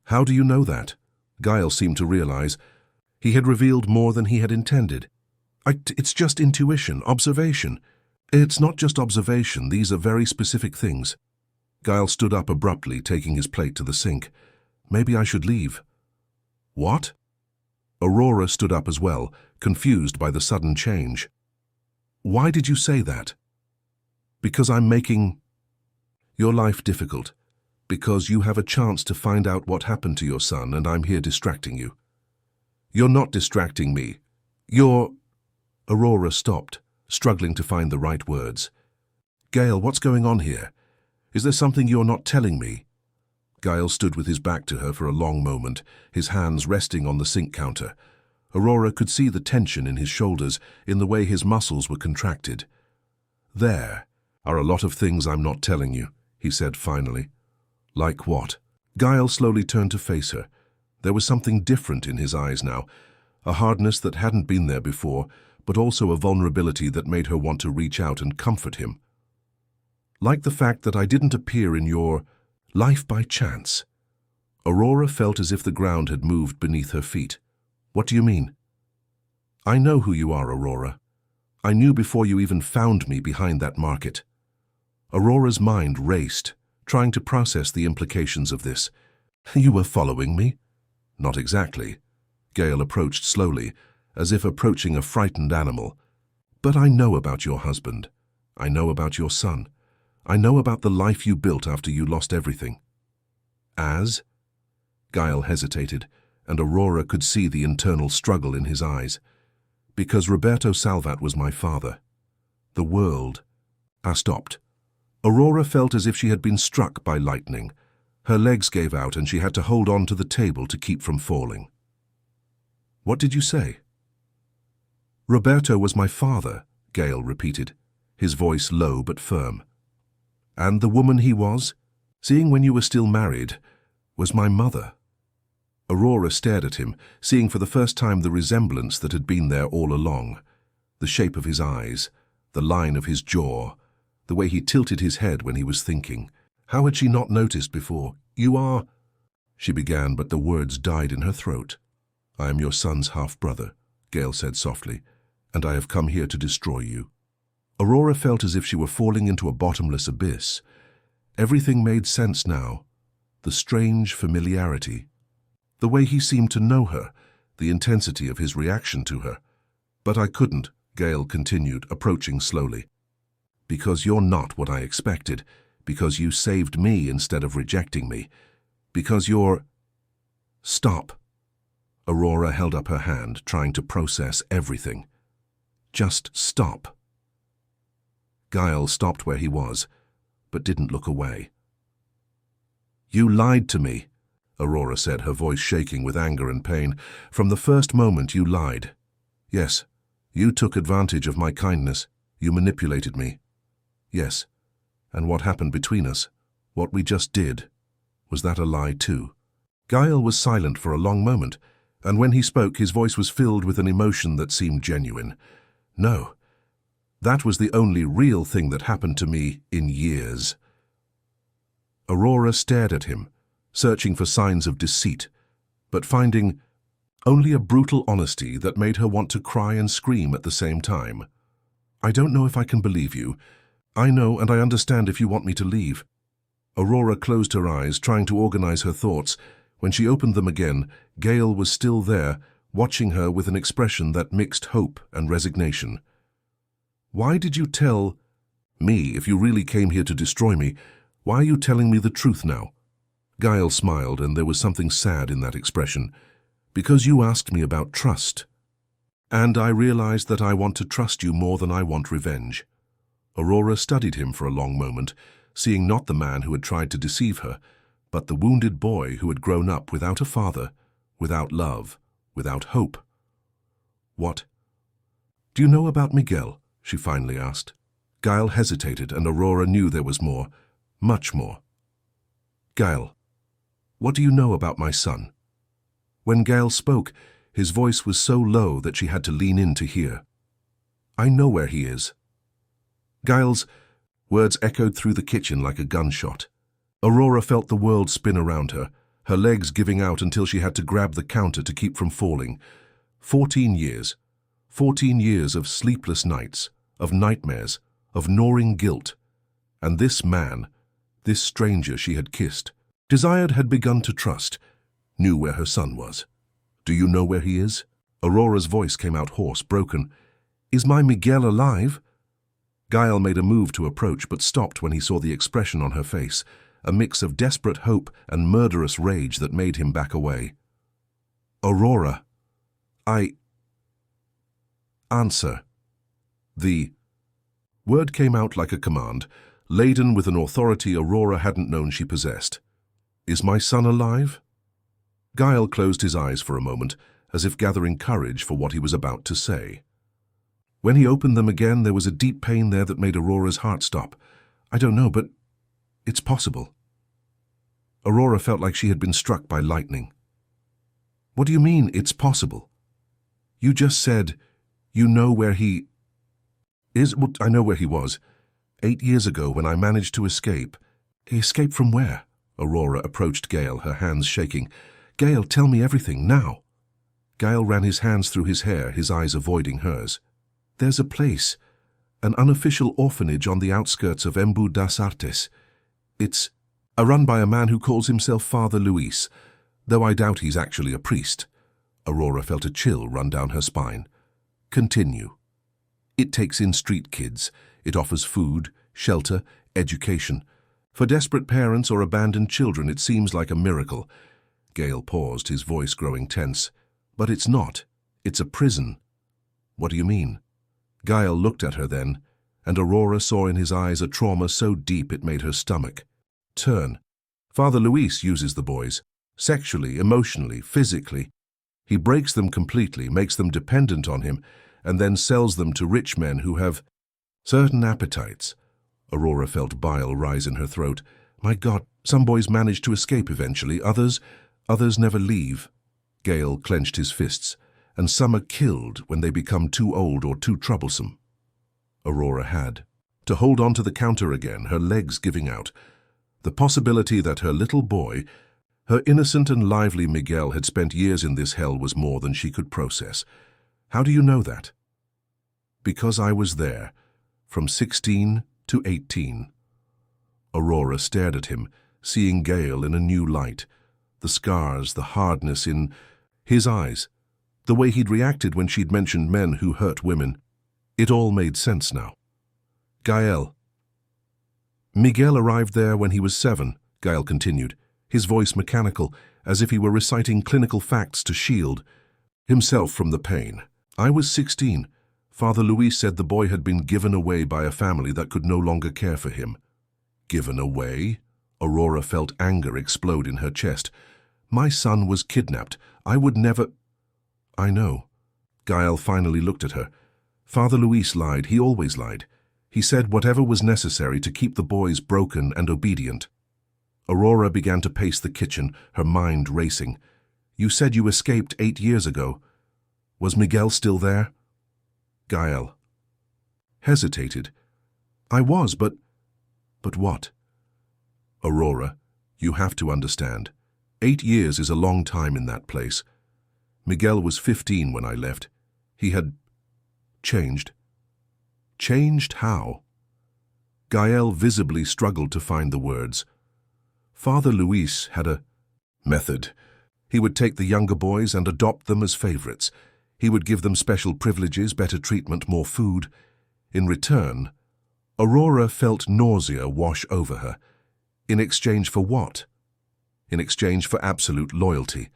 How do you know that? Gael seemed to realize. He had revealed more than he had intended. It's just intuition, observation. It's not just observation, these are very specific things. Gael stood up abruptly, taking his plate to the sink. Maybe I should leave. What? Aurora stood up as well, confused by the sudden change. Why did you say that? Because I'm making your life difficult. Because you have a chance to find out what happened to your son and I'm here distracting you. You're not distracting me. You're... Aurora stopped, struggling to find the right words. Gael, what's going on here? Is there something you're not telling me? Gael stood with his back to her for a long moment, his hands resting on the sink counter. Aurora could see the tension in his shoulders, in the way his muscles were contracted. There are a lot of things I'm not telling you, he said finally. Like what? Gael slowly turned to face her. There was something different in his eyes now, a hardness that hadn't been there before, but also a vulnerability that made her want to reach out and comfort him. Like the fact that I didn't appear in your life by chance. Aurora felt as if the ground had moved beneath her feet. What do you mean? I know who you are, Aurora. I knew before you even found me behind that market. Aurora's mind raced, trying to process the implications of this. You were following me? Not exactly. Gael approached slowly, as if approaching a frightened animal. But I know about your husband. I know about your son. I know about the life you built after you lost everything. As? Gael hesitated, and Aurora could see the internal struggle in his eyes. Because Roberto Salvat was my father. The world. I stopped. Aurora felt as if she had been struck by lightning. Her legs gave out and she had to hold on to the table to keep from falling. What did you say? Roberto was my father, Gael repeated, his voice low but firm. And the woman he was, seeing when you were still married, was my mother. Aurora stared at him, seeing for the first time the resemblance that had been there all along. The shape of his eyes, the line of his jaw, the way he tilted his head when he was thinking. How had she not noticed before? You are... She began, but the words died in her throat. I am your son's half-brother, Gael said softly, and I have come here to destroy you. Aurora felt as if she were falling into a bottomless abyss. Everything made sense now. The strange familiarity. The way he seemed to know her, the intensity of his reaction to her. But I couldn't, Gael continued, approaching slowly. Because you're not what I expected. Because you saved me instead of rejecting me. Because you're... Stop. Aurora held up her hand, trying to process everything. Just stop. Gael stopped where he was, but didn't look away. You lied to me, Aurora said, her voice shaking with anger and pain. From the first moment you lied. Yes, you took advantage of my kindness. You manipulated me. Yes, and what happened between us, what we just did, was that a lie too? Gael was silent for a long moment, and when he spoke his voice was filled with an emotion that seemed genuine. No, that was the only real thing that happened to me in years. Aurora stared at him, searching for signs of deceit, but finding only a brutal honesty that made her want to cry and scream at the same time. "I don't know if I can believe you. I know and I understand if you want me to leave." Aurora closed her eyes, trying to organize her thoughts. When she opened them again, Gale was still there, watching her with an expression that mixed hope and resignation. "Why did you tell me if you really came here to destroy me? Why are you telling me the truth now?" Gale smiled, and there was something sad in that expression. "Because you asked me about trust. And I realized that I want to trust you more than I want revenge." Aurora studied him for a long moment, seeing not the man who had tried to deceive her, but the wounded boy who had grown up without a father, without love, without hope. "What? Do you know about Miguel?" she finally asked. Gale hesitated, and Aurora knew there was more, much more. "Gale, what do you know about my son?" When Gale spoke, his voice was so low that she had to lean in to hear. "I know where he is." Gale's words echoed through the kitchen like a gunshot. Aurora felt the world spin around her, her legs giving out until she had to grab the counter to keep from falling. 14 years. 14 years of sleepless nights, of nightmares, of gnawing guilt. And this man, this stranger she had kissed, desired, had begun to trust, knew where her son was. "Do you know where he is?" Aurora's voice came out hoarse, broken. "Is my Miguel alive?" Gale made a move to approach, but stopped when he saw the expression on her face, a mix of desperate hope and murderous rage that made him back away. "Aurora, answer." The word came out like a command, laden with an authority Aurora hadn't known she possessed. "Is my son alive?" Gale closed his eyes for a moment, as if gathering courage for what he was about to say. When he opened them again, there was a deep pain there that made Aurora's heart stop. "I don't know, but it's possible." Aurora felt like she had been struck by lightning. "What do you mean, it's possible? You just said you know where he is." "Well, I know where he was. 8 years ago when I managed to escape." "He escaped from where?" Aurora approached Gale, her hands shaking. "Gale, tell me everything, now." Gale ran his hands through his hair, his eyes avoiding hers. "There's a place, an unofficial orphanage on the outskirts of Embu das Artes. It's run by a man who calls himself Father Luis, though I doubt he's actually a priest." Aurora felt a chill run down her spine. "Continue." "It takes in street kids. It offers food, shelter, education. For desperate parents or abandoned children, it seems like a miracle." Gale paused, his voice growing tense. "But it's not. It's a prison." "What do you mean?" Gale looked at her then, and Aurora saw in his eyes a trauma so deep it made her stomach turn. "Father Luis uses the boys, sexually, emotionally, physically. He breaks them completely, makes them dependent on him, and then sells them to rich men who have certain appetites." Aurora felt bile rise in her throat. "My God, some boys manage to escape eventually, others never leave." Gale clenched his fists. "And some are killed when they become too old or too troublesome." Aurora had to hold on to the counter again, her legs giving out. The possibility that her little boy, her innocent and lively Miguel, had spent years in this hell was more than she could process. "How do you know that?" "Because I was there, from 16 to 18. Aurora stared at him, seeing Gale in a new light. The scars, the hardness in his eyes, the way he'd reacted when she'd mentioned men who hurt women. It all made sense now. "Gale." "Miguel arrived there when he was 7, Gale continued, his voice mechanical, as if he were reciting clinical facts to shield himself from the pain. "I was 16. Father Luis said the boy had been given away by a family that could no longer care for him." "Given away?" Aurora felt anger explode in her chest. "My son was kidnapped. I would never—" "I know." Gale finally looked at her. "Father Luis lied. He always lied. He said whatever was necessary to keep the boys broken and obedient." Aurora began to pace the kitchen, her mind racing. "You said you escaped 8 years ago. Was Miguel still there?" Gale hesitated. "I was, but what?" "Aurora, you have to understand. 8 years is a long time in that place. Miguel was 15 when I left. He had changed. Changed how? Gael visibly struggled to find the words. Father Luis had a method. He would take the younger boys and adopt them as favorites. He would give them special privileges, better treatment, more food. In return, Aurora felt nausea wash over her. In exchange for what? In exchange for absolute loyalty.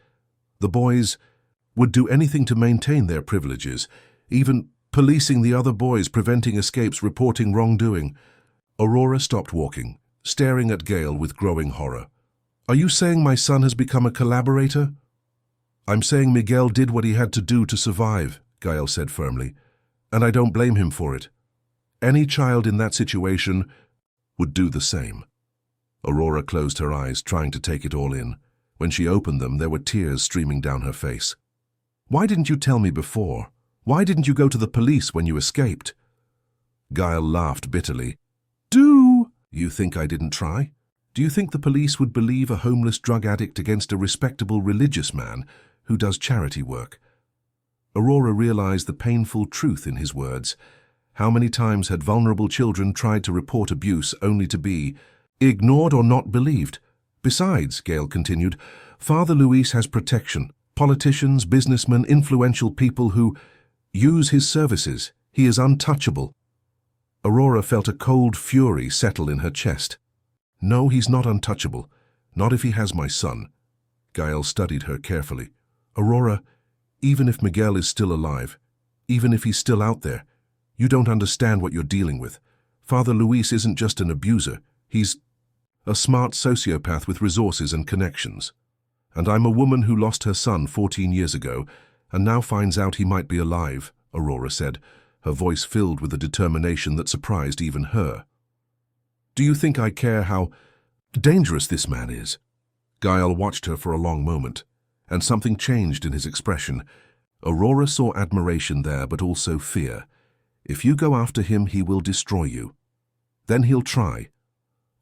The boys would do anything to maintain their privileges, even policing the other boys, preventing escapes, reporting wrongdoing. Aurora stopped walking, staring at Gael with growing horror. Are you saying my son has become a collaborator? I'm saying Miguel did what he had to do to survive, Gael said firmly, and I don't blame him for it. Any child in that situation would do the same. Aurora closed her eyes, trying to take it all in. When she opened them, there were tears streaming down her face. Why didn't you tell me before? Why didn't you go to the police when you escaped? Gael laughed bitterly. Do you think I didn't try? Do you think the police would believe a homeless drug addict against a respectable religious man who does charity work? Aurora realized the painful truth in his words. How many times had vulnerable children tried to report abuse only to be ignored or not believed? Besides, Gael continued, Father Luis has protection. Politicians, businessmen, influential people who use his services. He is untouchable. Aurora felt a cold fury settle in her chest. No, he's not untouchable. Not if he has my son. Gael studied her carefully. Aurora, even if Miguel is still alive, even if he's still out there, you don't understand what you're dealing with. Father Luis isn't just an abuser. He's a smart sociopath with resources and connections. And I'm a woman who lost her son 14 years ago and now finds out he might be alive, Aurora said, her voice filled with a determination that surprised even her. Do you think I care how dangerous this man is? Gael watched her for a long moment, and something changed in his expression. Aurora saw admiration there, but also fear. If you go after him, he will destroy you. Then he'll try.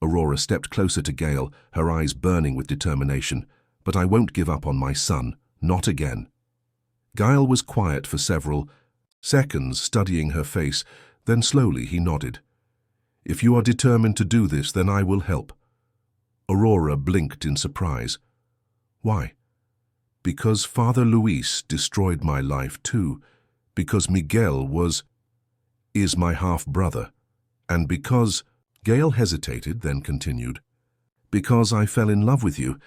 Aurora stepped closer to Gael, her eyes burning with determination. But I won't give up on my son, not again. Gael was quiet for several seconds, studying her face, then slowly he nodded. If you are determined to do this, then I will help. Aurora blinked in surprise. Why? Because Father Luis destroyed my life too, because Miguel is my half-brother, and because, Gael hesitated, then continued, because I fell in love with you,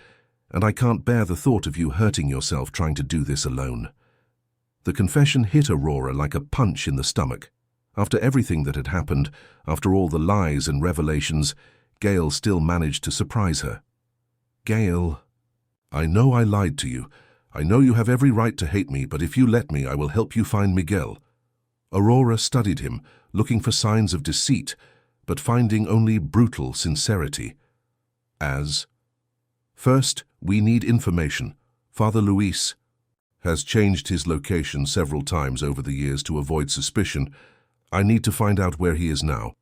and I can't bear the thought of you hurting yourself trying to do this alone. The confession hit Aurora like a punch in the stomach. After everything that had happened, after all the lies and revelations, Gael still managed to surprise her. Gael, I know I lied to you. I know you have every right to hate me, but if you let me, I will help you find Miguel. Aurora studied him, looking for signs of deceit, but finding only brutal sincerity. First, we need information. Father Luis has changed his location several times over the years to avoid suspicion. I need to find out where he is now.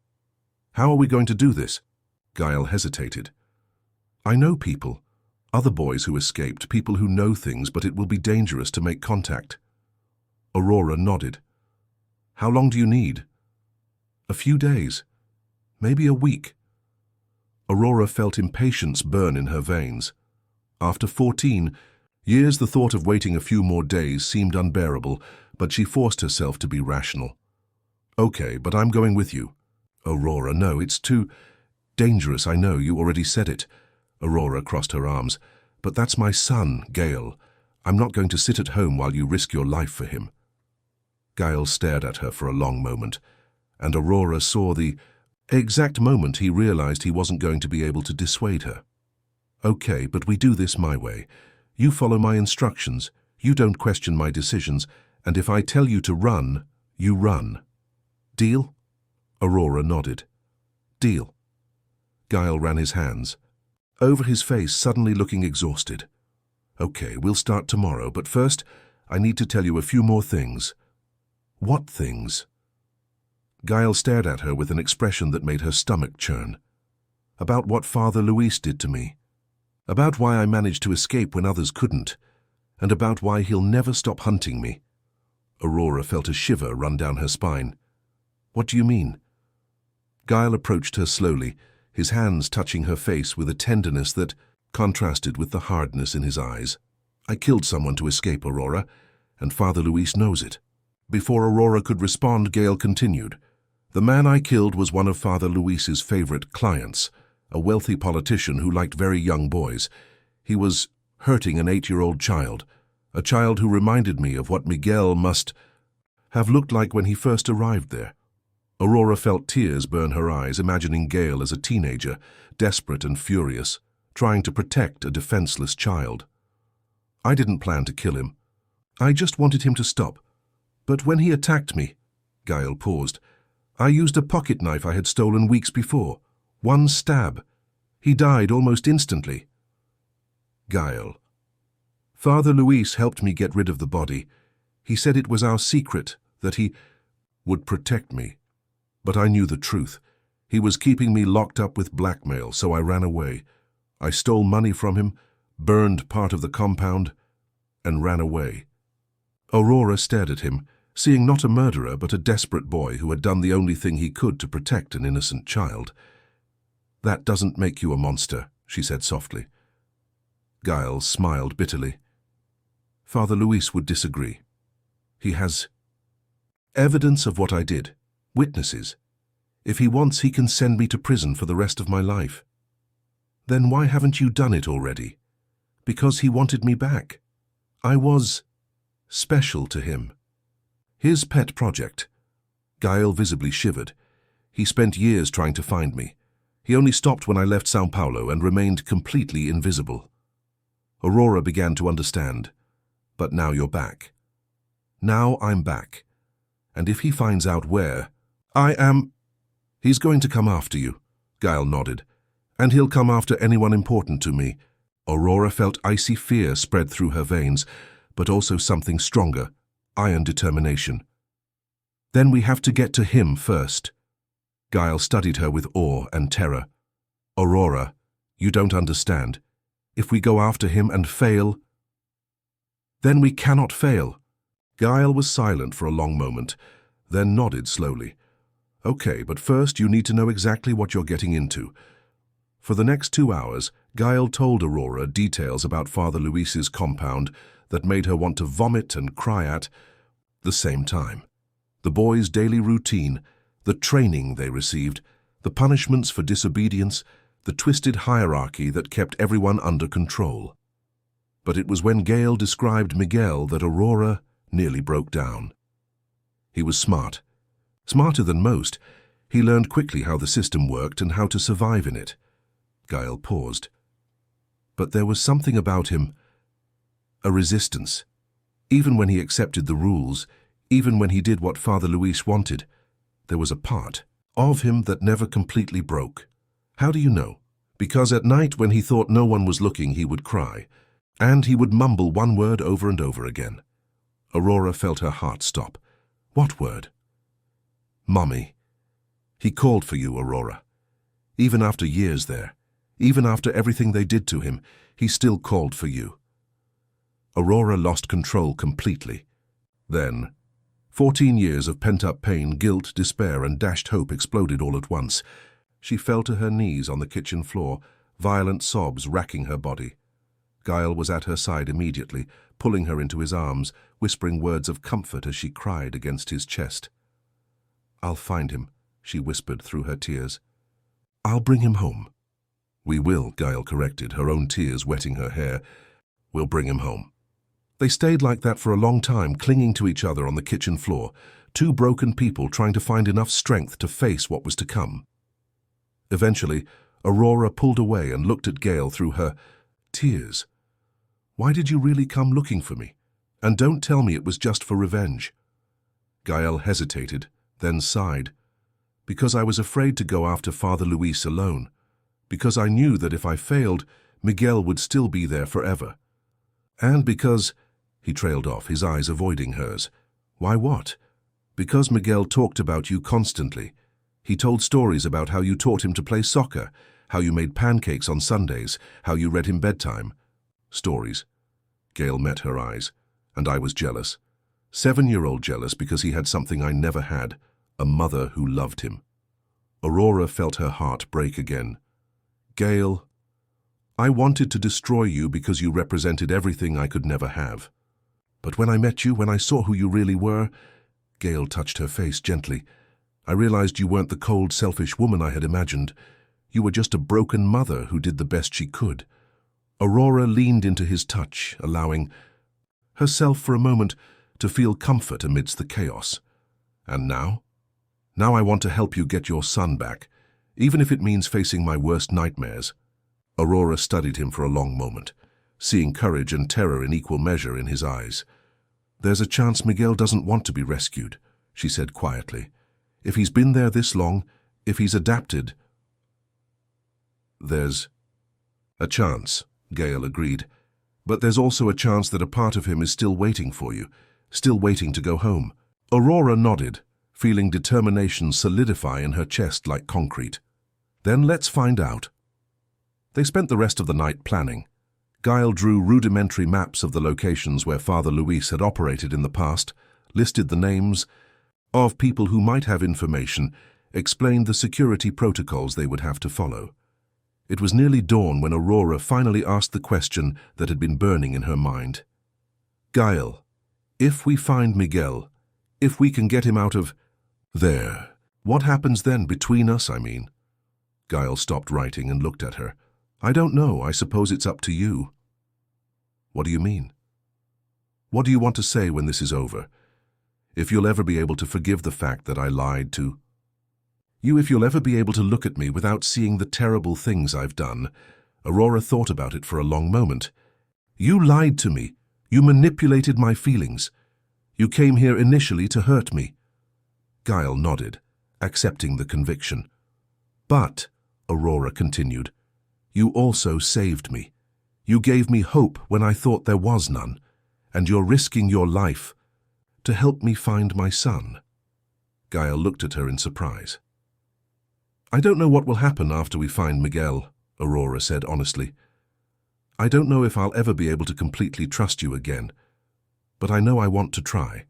How are we going to do this? Gael hesitated. I know people. Other boys who escaped, people who know things, but it will be dangerous to make contact. Aurora nodded. How long do you need? A few days. Maybe a week. Aurora felt impatience burn in her veins. After 14 years, the thought of waiting a few more days seemed unbearable, but she forced herself to be rational. Okay, but I'm going with you. Aurora, no, it's too dangerous, I know, you already said it. Aurora crossed her arms. But that's my son, Gael. I'm not going to sit at home while you risk your life for him. Gael stared at her for a long moment, and Aurora saw the exact moment he realized he wasn't going to be able to dissuade her. Okay, but we do this my way. You follow my instructions, you don't question my decisions, and if I tell you to run, you run. Deal? Aurora nodded. Deal. Gael ran his hands over his face, suddenly looking exhausted. Okay, we'll start tomorrow, but first, I need to tell you a few more things. What things? Gael stared at her with an expression that made her stomach churn. About what Father Luis did to me. About why I managed to escape when others couldn't, and about why he'll never stop hunting me. Aurora felt a shiver run down her spine. What do you mean? Gael approached her slowly, his hands touching her face with a tenderness that contrasted with the hardness in his eyes. I killed someone to escape, Aurora, and Father Luis knows it. Before Aurora could respond, Gael continued. The man I killed was one of Father Luis's favorite clients, a wealthy politician who liked very young boys. He was hurting an 8-year-old child, a child who reminded me of what Miguel must have looked like when he first arrived there. Aurora felt tears burn her eyes, imagining Gael as a teenager, desperate and furious, trying to protect a defenseless child. I didn't plan to kill him. I just wanted him to stop. But when he attacked me, Gael paused, I used a pocket knife I had stolen weeks before. One stab. He died almost instantly. Gael. Father Luis helped me get rid of the body. He said it was our secret, that he would protect me. But I knew the truth. He was keeping me locked up with blackmail, so I ran away. I stole money from him, burned part of the compound, and ran away. Aurora stared at him, seeing not a murderer but a desperate boy who had done the only thing he could to protect an innocent child. That doesn't make you a monster, she said softly. Gael smiled bitterly. Father Luis would disagree. He has evidence of what I did, witnesses. If he wants, he can send me to prison for the rest of my life. Then why haven't you done it already? Because he wanted me back. I was special to him. His pet project. Gael visibly shivered. He spent years trying to find me. He only stopped when I left São Paulo and remained completely invisible. Aurora began to understand. But now you're back. Now I'm back. And if he finds out where I am, he's going to come after you. Gael nodded. And he'll come after anyone important to me. Aurora felt icy fear spread through her veins, but also something stronger, iron determination. Then we have to get to him first. Gael studied her with awe and terror. Aurora, you don't understand. If we go after him and fail, then we cannot fail. Gael was silent for a long moment, then nodded slowly. Okay, but first you need to know exactly what you're getting into. For the next 2 hours, Gael told Aurora details about Father Luis's compound that made her want to vomit and cry at the same time. The boys' daily routine, the training they received, the punishments for disobedience, the twisted hierarchy that kept everyone under control. But it was when Gael described Miguel that Aurora nearly broke down. He was smart. Smarter than most, he learned quickly how the system worked and how to survive in it. Gael paused. But there was something about him, a resistance. Even when he accepted the rules, even when he did what Father Luis wanted, there was a part of him that never completely broke. How do you know? Because at night when he thought no one was looking, he would cry, and he would mumble one word over and over again. Aurora felt her heart stop. What word? Mommy. He called for you, Aurora. Even after years there, even after everything they did to him, he still called for you. Aurora lost control completely. Then, 14 years of pent-up pain, guilt, despair, and dashed hope exploded all at once. She fell to her knees on the kitchen floor, violent sobs racking her body. Gael was at her side immediately, pulling her into his arms, whispering words of comfort as she cried against his chest. I'll find him, she whispered through her tears. I'll bring him home. We will, Gael corrected, her own tears wetting her hair. We'll bring him home. They stayed like that for a long time, clinging to each other on the kitchen floor, two broken people trying to find enough strength to face what was to come. Eventually, Aurora pulled away and looked at Gael through her tears. Why did you really come looking for me? And don't tell me it was just for revenge. Gael hesitated, then sighed. Because I was afraid to go after Father Luis alone. Because I knew that if I failed, Miguel would still be there forever. And because, he trailed off, his eyes avoiding hers. Why what? Because Miguel talked about you constantly. He told stories about how you taught him to play soccer, how you made pancakes on Sundays, how you read him bedtime. Stories. Gail met her eyes, and I was jealous. 7-year-old jealous because he had something I never had, a mother who loved him. Aurora felt her heart break again. Gail, I wanted to destroy you because you represented everything I could never have. But when I met you, when I saw who you really were, Gail touched her face gently, I realized you weren't the cold, selfish woman I had imagined. You were just a broken mother who did the best she could. Aurora leaned into his touch, allowing herself for a moment to feel comfort amidst the chaos. And now? Now I want to help you get your son back, even if it means facing my worst nightmares. Aurora studied him for a long moment, seeing courage and terror in equal measure in his eyes. There's a chance Miguel doesn't want to be rescued, she said quietly. If he's been there this long, if he's adapted... There's a chance, Gail agreed. But there's also a chance that a part of him is still waiting for you, still waiting to go home. Aurora nodded, feeling determination solidify in her chest like concrete. Then let's find out. They spent the rest of the night planning. Gail drew rudimentary maps of the locations where Father Luis had operated in the past, listed the names of people who might have information, explained the security protocols they would have to follow. It was nearly dawn when Aurora finally asked the question that had been burning in her mind. Gail, if we find Miguel, if we can get him out of there, what happens then between us, I mean? Gail stopped writing and looked at her. I don't know, I suppose it's up to you. What do you mean? What do you want to say when this is over? If you'll ever be able to forgive the fact that I lied to you, if you'll ever be able to look at me without seeing the terrible things I've done. Aurora thought about it for a long moment. You lied to me. You manipulated my feelings. You came here initially to hurt me. Gail nodded, accepting the conviction. But, Aurora continued, you also saved me. You gave me hope when I thought there was none, and you're risking your life to help me find my son. Gail looked at her in surprise. I don't know what will happen after we find Miguel, Aurora said honestly. I don't know if I'll ever be able to completely trust you again, but I know I want to try.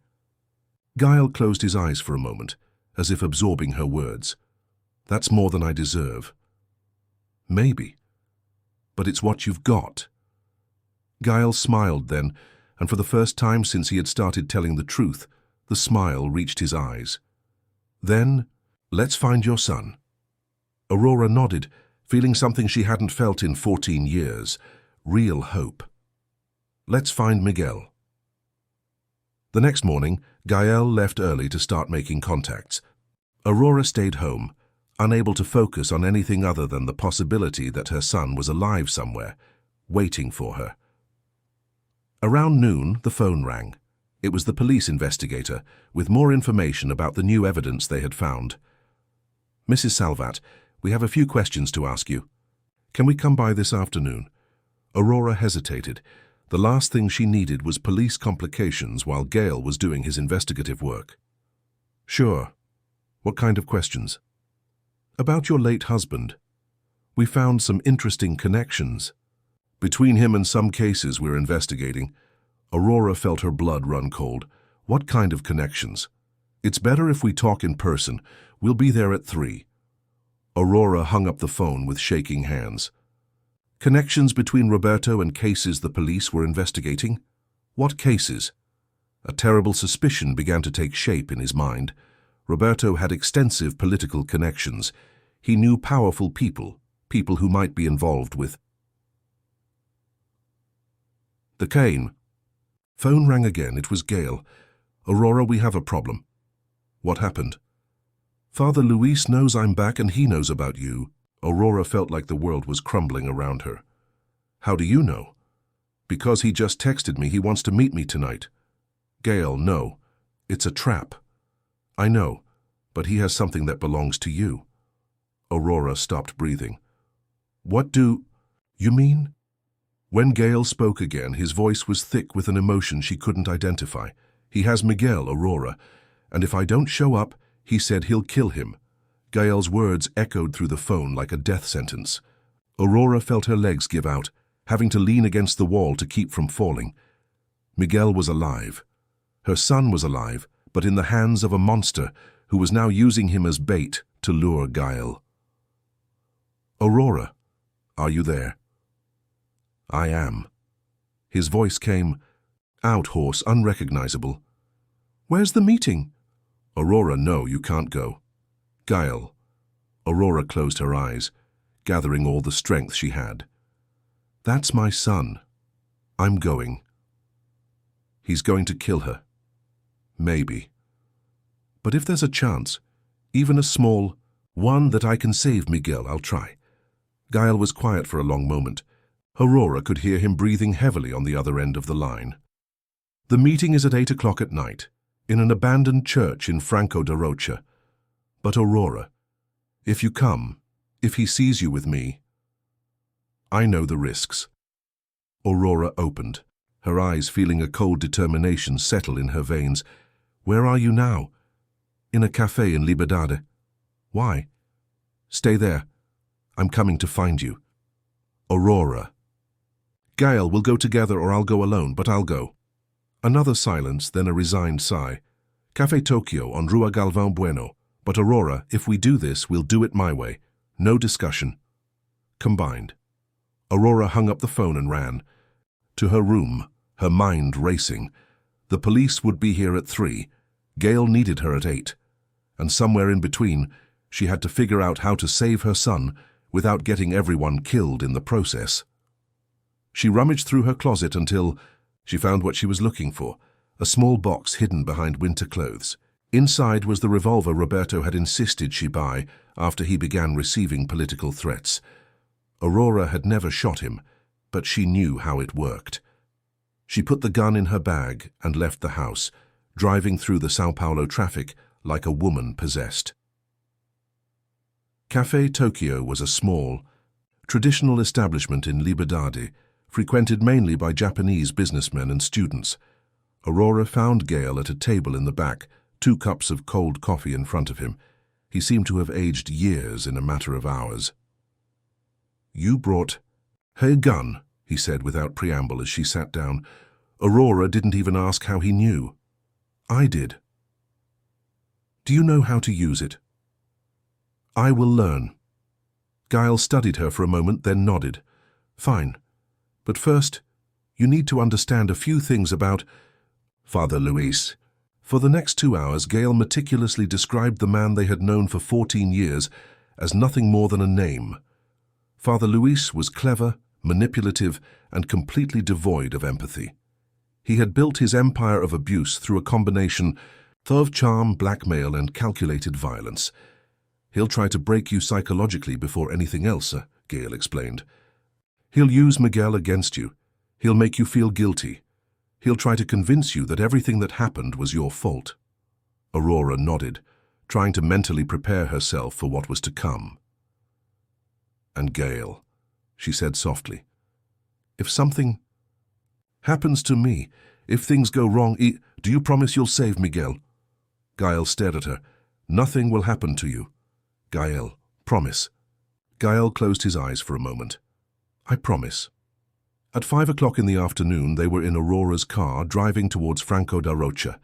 Gail closed his eyes for a moment, as if absorbing her words. That's more than I deserve. Maybe. But it's what you've got. Gail smiled then, and for the first time since he had started telling the truth, the smile reached his eyes. Then, let's find your son. Aurora nodded, feeling something she hadn't felt in 14 years, real hope. Let's find Miguel. The next morning, Gael left early to start making contacts. Aurora stayed home, unable to focus on anything other than the possibility that her son was alive somewhere, waiting for her. Around noon, the phone rang. It was the police investigator, with more information about the new evidence they had found. Mrs. Salvat, we have a few questions to ask you. Can we come by this afternoon? Aurora hesitated. The last thing she needed was police complications while Gail was doing his investigative work. Sure. What kind of questions? About your late husband. We found some interesting connections between him and some cases we're investigating. Aurora felt her blood run cold. What kind of connections? It's better if we talk in person. We'll be there at 3. Aurora hung up the phone with shaking hands. Connections between Roberto and cases the police were investigating? What cases? A terrible suspicion began to take shape in his mind. Roberto had extensive political connections. He knew powerful people, people who might be involved with the Kane. Phone rang again. It was Gail. Aurora, we have a problem. What happened? Father Luis knows I'm back and he knows about you. Aurora felt like the world was crumbling around her. How do you know? Because he just texted me he wants to meet me tonight. Gail, no. It's a trap. I know, but he has something that belongs to you. Aurora stopped breathing. What do you mean? When Gail spoke again, his voice was thick with an emotion she couldn't identify. He has Miguel, Aurora, and if I don't show up, he said he'll kill him. Gael's words echoed through the phone like a death sentence. Aurora felt her legs give out, having to lean against the wall to keep from falling. Miguel was alive. Her son was alive, but in the hands of a monster who was now using him as bait to lure Gael. "Aurora, are you there?" "I am." His voice came out hoarse, unrecognizable. "Where's the meeting?" "Aurora, no, you can't go." "Gael." Aurora closed her eyes, gathering all the strength she had. "That's my son. I'm going." "He's going to kill her." "Maybe. But if there's a chance, even a small one that I can save Miguel, I'll try." Gael was quiet for a long moment. Aurora could hear him breathing heavily on the other end of the line. "The meeting is at 8 o'clock at night, in an abandoned church in Franco da Rocha. But Aurora, if you come, if he sees you with me, I know the risks." Aurora opened, her eyes feeling a cold determination settle in her veins. "Where are you now?" "In a cafe in Liberdade." "Why?" "Stay there. I'm coming to find you." "Aurora." "Gael, we'll go together or I'll go alone, but I'll go." Another silence, then a resigned sigh. "Café Tokyo on Rua Galvão Bueno. But Aurora, if we do this, we'll do it my way. No discussion." Combined. Aurora hung up the phone and ran to her room, her mind racing. The police would be here at 3. Gael needed her at 8. And somewhere in between, she had to figure out how to save her son without getting everyone killed in the process. She rummaged through her closet until she found what she was looking for, a small box hidden behind winter clothes. Inside was the revolver Roberto had insisted she buy after he began receiving political threats. Aurora had never shot him, but she knew how it worked. She put the gun in her bag and left the house, driving through the São Paulo traffic like a woman possessed. Café Tokyo was a small, traditional establishment in Liberdade, frequented mainly by Japanese businessmen and students. Aurora found Gael at a table in the back, 2 cups of cold coffee in front of him. He seemed to have aged years in a matter of hours. "You brought her gun," he said without preamble as she sat down. Aurora didn't even ask how he knew. "I did." "Do you know how to use it?" "I will learn." Gael studied her for a moment, then nodded. "Fine. But first, you need to understand a few things about Father Luis." For the next 2 hours, Gael meticulously described the man they had known for 14 years as nothing more than a name. Father Luis was clever, manipulative, and completely devoid of empathy. He had built his empire of abuse through a combination of charm, blackmail, and calculated violence. "He'll try to break you psychologically before anything else," Gael explained. "He'll use Miguel against you. He'll make you feel guilty. He'll try to convince you that everything that happened was your fault." Aurora nodded, trying to mentally prepare herself for what was to come. "And Gael," she said softly, "if something happens to me, if things go wrong, do you promise you'll save Miguel?" Gael stared at her. "Nothing will happen to you. Gael, promise." Gael closed his eyes for a moment. "I promise." At 5 o'clock in the afternoon, they were in Aurora's car, driving towards Franco da Rocha.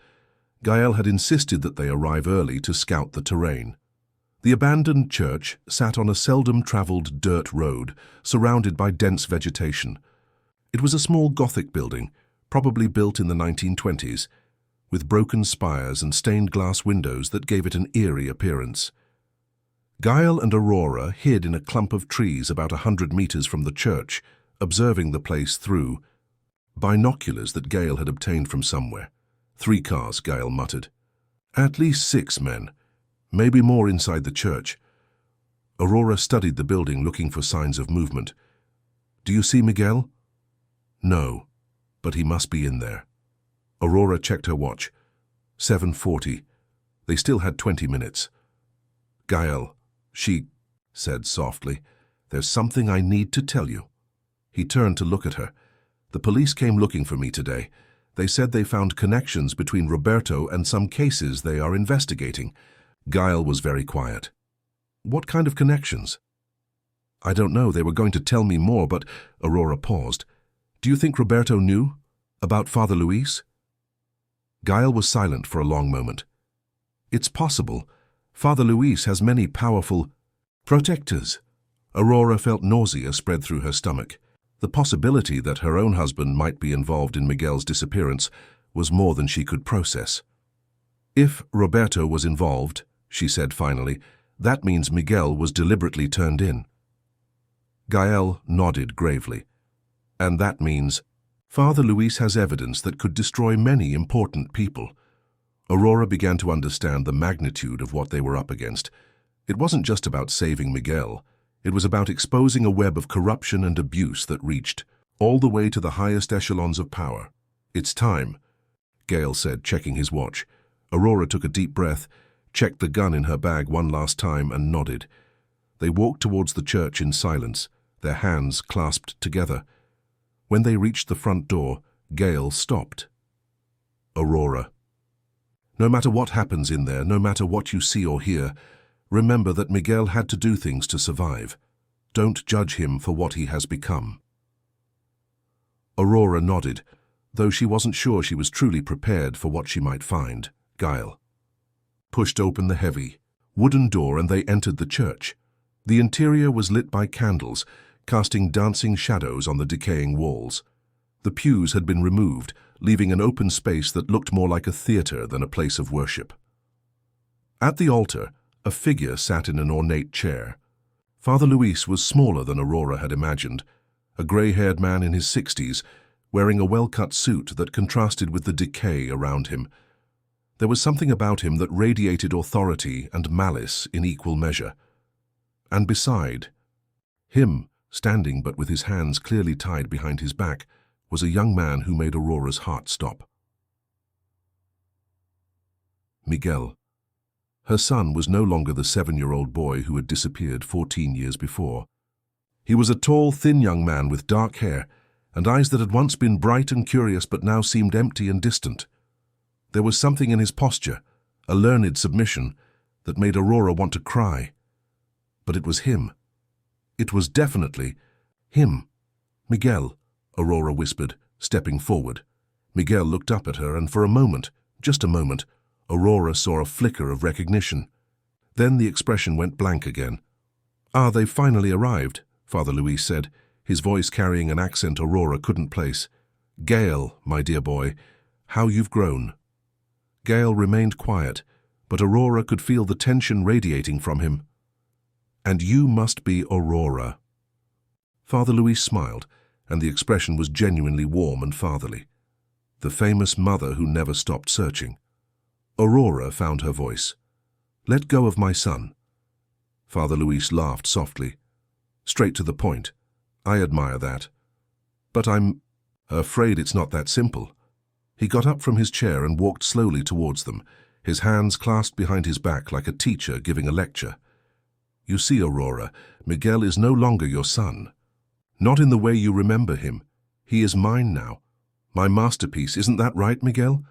Gael had insisted that they arrive early to scout the terrain. The abandoned church sat on a seldom-traveled dirt road, surrounded by dense vegetation. It was a small Gothic building, probably built in the 1920s, with broken spires and stained glass windows that gave it an eerie appearance. Gael and Aurora hid in a clump of trees about 100 meters from the church, observing the place through binoculars that Gael had obtained from somewhere. 3 cars, Gael muttered. At least 6 men, maybe more inside the church. Aurora studied the building, looking for signs of movement. "Do you see Miguel?" "No, but he must be in there." Aurora checked her watch. 7:40. They still had 20 minutes. "Gael," she said softly, "there's something I need to tell you." He turned to look at her. "The police came looking for me today. They said they found connections between Roberto and some cases they are investigating." Gael was very quiet. What kind of connections? I don't know, they were going to tell me more, but Aurora paused. Do you think Roberto knew about Father Luis? Gael was silent for a long moment. It's possible. Father Luis has many powerful protectors. Aurora felt nausea spread through her stomach. The possibility that her own husband might be involved in Miguel's disappearance was more than she could process. If Roberto was involved, she said finally, that means Miguel was deliberately turned in. Gael nodded gravely. And that means Father Luis has evidence that could destroy many important people. Aurora began to understand the magnitude of what they were up against. It wasn't just about saving Miguel. It was about exposing a web of corruption and abuse that reached all the way to the highest echelons of power. It's time, Gael said, checking his watch. Aurora took a deep breath, checked the gun in her bag one last time and nodded. They walked towards the church in silence, their hands clasped together. When they reached the front door, Gael stopped. Aurora. No matter what happens in there, no matter what you see or hear, remember that Miguel had to do things to survive. Don't judge him for what he has become. Aurora nodded, though she wasn't sure she was truly prepared for what she might find. Gael pushed open the heavy wooden door and they entered the church. The interior was lit by candles, casting dancing shadows on the decaying walls. The pews had been removed, leaving an open space that looked more like a theater than a place of worship. At the altar, a figure sat in an ornate chair. Father Luis was smaller than Aurora had imagined, a grey-haired man in his 60s, wearing a well-cut suit that contrasted with the decay around him. There was something about him that radiated authority and malice in equal measure. And beside him, standing but with his hands clearly tied behind his back, was a young man who made Aurora's heart stop. Miguel. Her son was no longer the 7-year-old boy who had disappeared 14 years before. He was a tall, thin young man with dark hair and eyes that had once been bright and curious but now seemed empty and distant. There was something in his posture, a learned submission, that made Aurora want to cry. But it was him. It was definitely him. Miguel, Aurora whispered, stepping forward. Miguel looked up at her and for a moment, just a moment, Aurora saw a flicker of recognition. Then the expression went blank again. "Ah, they've finally arrived," Father Luis said, his voice carrying an accent Aurora couldn't place. "Gael, my dear boy, how you've grown." Gael remained quiet, but Aurora could feel the tension radiating from him. "And you must be Aurora." Father Luis smiled, and the expression was genuinely warm and fatherly. The famous mother who never stopped searching. Aurora found her voice. "Let go of my son." Father Luis laughed softly. "Straight to the point. I admire that. But I'm afraid it's not that simple." He got up from his chair and walked slowly towards them, his hands clasped behind his back like a teacher giving a lecture. "You see, Aurora, Miguel is no longer your son. Not in the way you remember him. He is mine now. My masterpiece, isn't that right, Miguel?"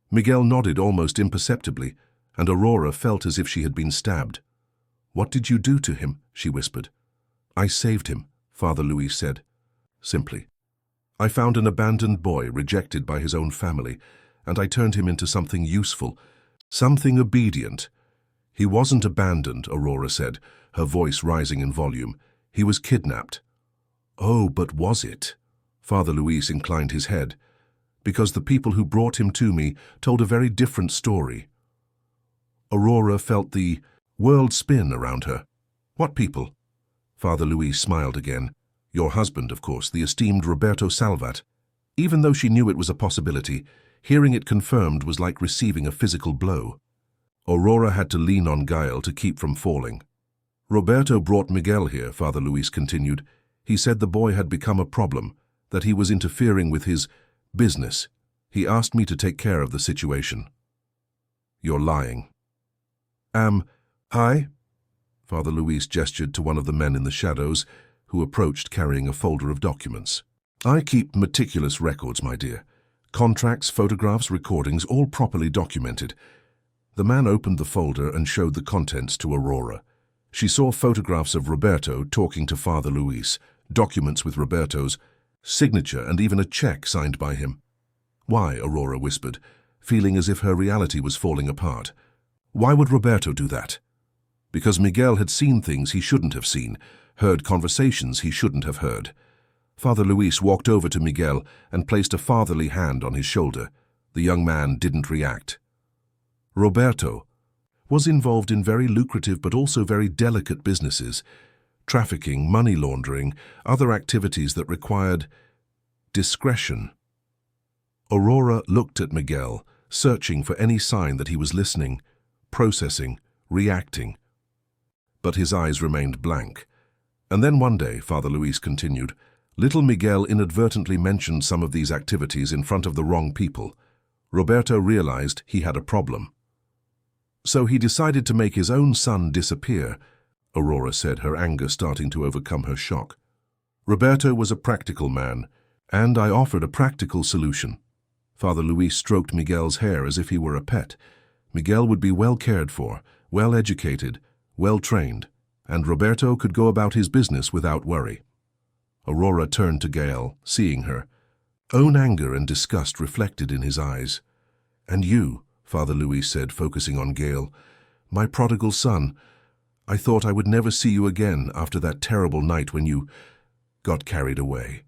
Miguel nodded almost imperceptibly, and Aurora felt as if she had been stabbed. "What did you do to him?" she whispered. "I saved him," Father Luis said, simply. "I found an abandoned boy rejected by his own family, and I turned him into something useful, something obedient." "He wasn't abandoned," Aurora said, her voice rising in volume. "He was kidnapped." "Oh, but was it?" Father Luis inclined his head. "Because the people who brought him to me told a very different story." Aurora felt the world spin around her. "What people?" Father Luis smiled again. "Your husband, of course, the esteemed Roberto Salvat." Even though she knew it was a possibility, hearing it confirmed was like receiving a physical blow. Aurora had to lean on Gael to keep from falling. "Roberto brought Miguel here," Father Luis continued. "He said the boy had become a problem, that he was interfering with his business. He asked me to take care of the situation." "You're lying." Hi?" Father Luis gestured to one of the men in the shadows, who approached carrying a folder of documents. "I keep meticulous records, my dear. Contracts, photographs, recordings, all properly documented." The man opened the folder and showed the contents to Aurora. She saw photographs of Roberto talking to Father Luis, documents with Roberto's signature and even a check signed by him. "Why?" Aurora whispered, feeling as if her reality was falling apart. "Why would Roberto do that?" Because Miguel had seen things he shouldn't have seen, heard conversations he shouldn't have heard. Father Luis walked over to Miguel and placed a fatherly hand on his shoulder. The young man didn't react. Roberto was involved in very lucrative but also very delicate businesses, trafficking, money laundering, other activities that required discretion. Aurora looked at Miguel, searching for any sign that he was listening, processing, reacting. But his eyes remained blank. And then one day, Father Luis continued, little Miguel inadvertently mentioned some of these activities in front of the wrong people. Roberto realized he had a problem. So he decided to make his own son disappear, Aurora said, her anger starting to overcome her shock. Roberto was a practical man, and I offered a practical solution. Father Luis stroked Miguel's hair as if he were a pet. Miguel would be well cared for, well educated, well trained, and Roberto could go about his business without worry. Aurora turned to Gael, seeing her. Own anger and disgust reflected in his eyes. "And you," Father Luis said, focusing on Gael, "my prodigal son, I thought I would never see you again after that terrible night when you got carried away."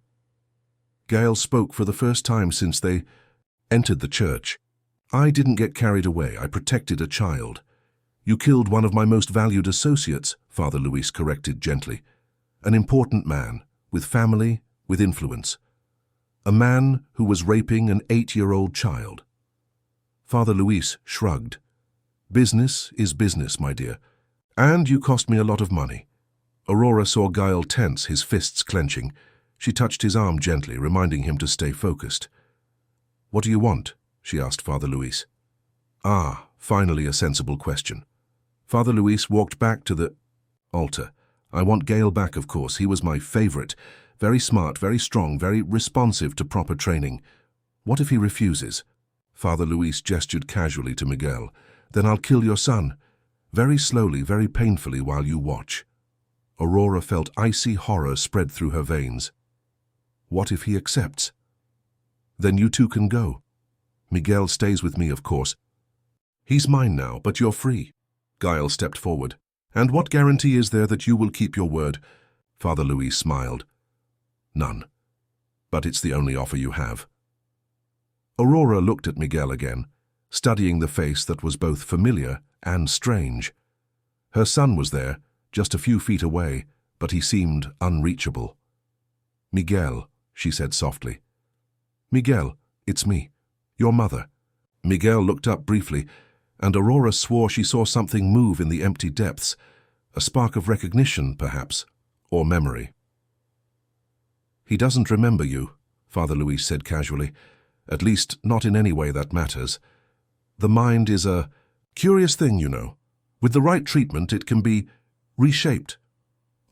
Gael spoke for the first time since they entered the church. "I didn't get carried away. I protected a child." "You killed one of my most valued associates," Father Luis corrected gently. "An important man, with family, with influence. A man who was raping an 8-year-old child." Father Luis shrugged. "Business is business, my dear. And you cost me a lot of money." Aurora saw Gael tense, his fists clenching. She touched his arm gently, reminding him to stay focused. "What do you want?" she asked Father Luis. "Ah, finally a sensible question." Father Luis walked back to the altar. "I want Gael back, of course. He was my favorite. Very smart, very strong, very responsive to proper training. What if he refuses?" Father Luis gestured casually to Miguel. "Then I'll kill your son. Very slowly, very painfully while you watch." Aurora felt icy horror spread through her veins. "What if he accepts?" "Then you two can go. Miguel stays with me, of course. He's mine now, but you're free." Gael stepped forward. "And what guarantee is there that you will keep your word?" Father Luis smiled. "None. But it's the only offer you have." Aurora looked at Miguel again, studying the face that was both familiar and strange. Her son was there, just a few feet away, but he seemed unreachable. "Miguel," she said softly. "Miguel, it's me, your mother." Miguel looked up briefly, and Aurora swore she saw something move in the empty depths, a spark of recognition, perhaps, or memory. "He doesn't remember you," Father Luis said casually, "at least not in any way that matters. The mind is a curious thing, you know. With the right treatment, it can be reshaped."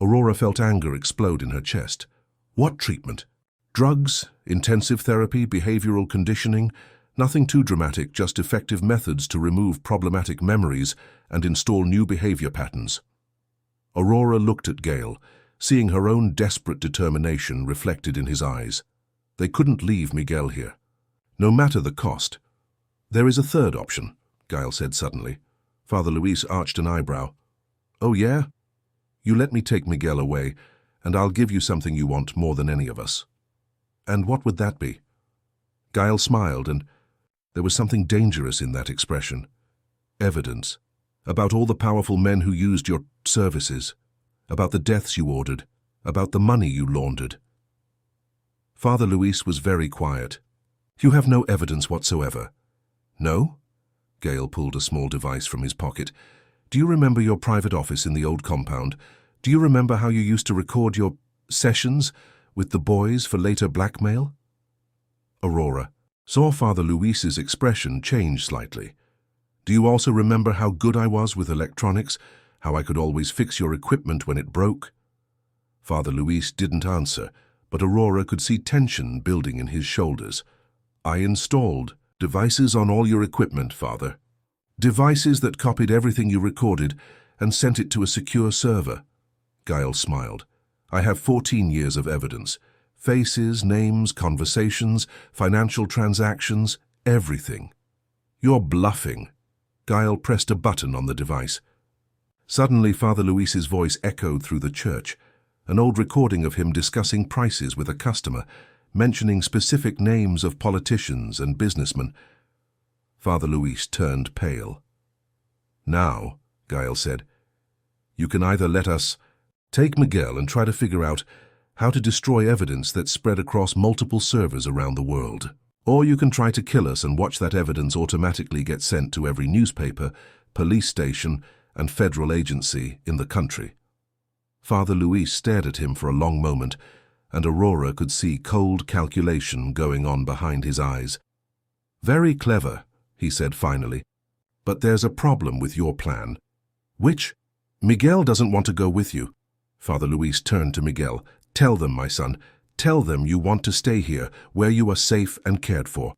Aurora felt anger explode in her chest. "What treatment? Drugs, intensive therapy, behavioral conditioning? Nothing too dramatic, just effective methods to remove problematic memories and install new behavior patterns." Aurora looked at Gael, seeing her own desperate determination reflected in his eyes. They couldn't leave Miguel here, no matter the cost. "There is a third option," Gael said suddenly. Father Luis arched an eyebrow. "Oh yeah? You let me take Miguel away, and I'll give you something you want more than any of us." "And what would that be?" Gael smiled, and there was something dangerous in that expression. "Evidence. About all the powerful men who used your services. About the deaths you ordered. About the money you laundered." Father Luis was very quiet. "You have no evidence whatsoever." "No?" Gael pulled a small device from his pocket. "Do you remember your private office in the old compound? Do you remember how you used to record your sessions with the boys for later blackmail?" Aurora saw Father Luis's expression change slightly. "Do you also remember how good I was with electronics, how I could always fix your equipment when it broke?" Father Luis didn't answer, but Aurora could see tension building in his shoulders. "I installed devices on all your equipment, Father. Devices that copied everything you recorded and sent it to a secure server. Giles smiled. I have 14 years of evidence. Faces, names, conversations, financial transactions, everything. You're bluffing. Giles pressed a button on the device. Suddenly, Father Luis's voice echoed through the church, an old recording of him discussing prices with a customer, mentioning specific names of politicians and businessmen. Father Luis turned pale. Now, Giles said, you can either let us take Miguel and try to figure out how to destroy evidence that's spread across multiple servers around the world, or you can try to kill us and watch that evidence automatically get sent to every newspaper, police station, and federal agency in the country. Father Luis stared at him for a long moment, and Aurora could see cold calculation going on behind his eyes. Very clever, he said finally, but there's a problem with your plan. Which? Miguel doesn't want to go with you. Father Luis turned to Miguel. Tell them, my son, tell them you want to stay here, where you are safe and cared for.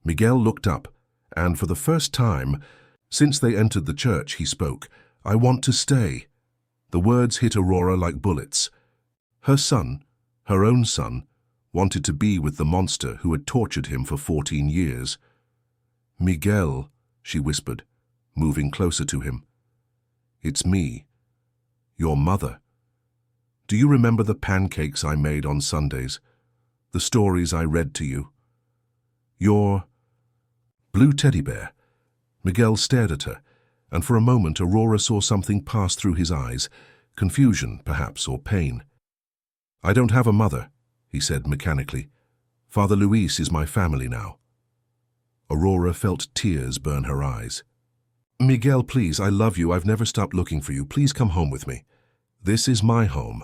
Miguel looked up, and for the first time since they entered the church, he spoke. I want to stay. The words hit Aurora like bullets. Her son, her own son, wanted to be with the monster who had tortured him for 14 years. Miguel, she whispered, moving closer to him. It's me, your mother. Do you remember the pancakes I made on Sundays? The stories I read to you? Your blue teddy bear. Miguel stared at her, and for a moment Aurora saw something pass through his eyes, confusion, perhaps, or pain. I don't have a mother, he said mechanically. Father Luis is my family now. Aurora felt tears burn her eyes. Miguel, please, I love you. I've never stopped looking for you. Please come home with me. This is my home.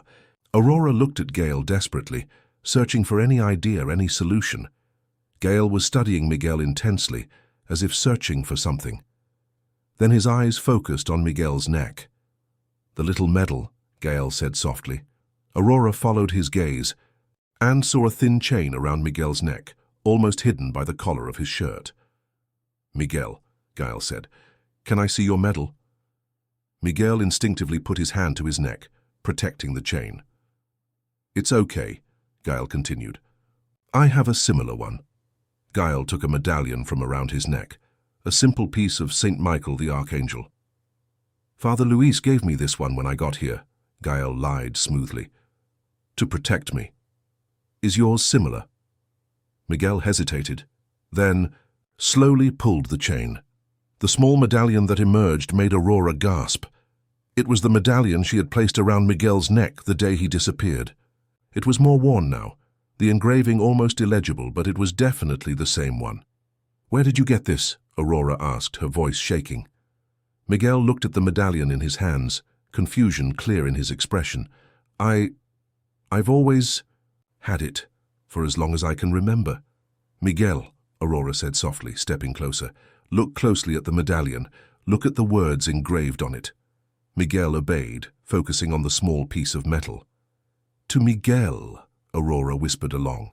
Aurora looked at Gale desperately, searching for any idea, any solution. Gale was studying Miguel intensely, as if searching for something. Then his eyes focused on Miguel's neck. The little medal, Gale said softly. Aurora followed his gaze and saw a thin chain around Miguel's neck, almost hidden by the collar of his shirt. Miguel, Gale said, can I see your medal? Miguel instinctively put his hand to his neck, protecting the chain. It's okay, Gale continued. I have a similar one. Gale took a medallion from around his neck, a simple piece of St. Michael the Archangel. Father Luis gave me this one when I got here, Gale lied smoothly. To protect me. Is yours similar? Miguel hesitated, then slowly pulled the chain. The small medallion that emerged made Aurora gasp. It was the medallion she had placed around Miguel's neck the day he disappeared. It was more worn now, the engraving almost illegible, but it was definitely the same one. Where did you get this? Aurora asked, her voice shaking. Miguel looked at the medallion in his hands, confusion clear in his expression. I've always had it, for as long as I can remember. Miguel, Aurora said softly, stepping closer, look closely at the medallion. Look at the words engraved on it. Miguel obeyed, focusing on the small piece of metal. To Miguel, Aurora whispered along.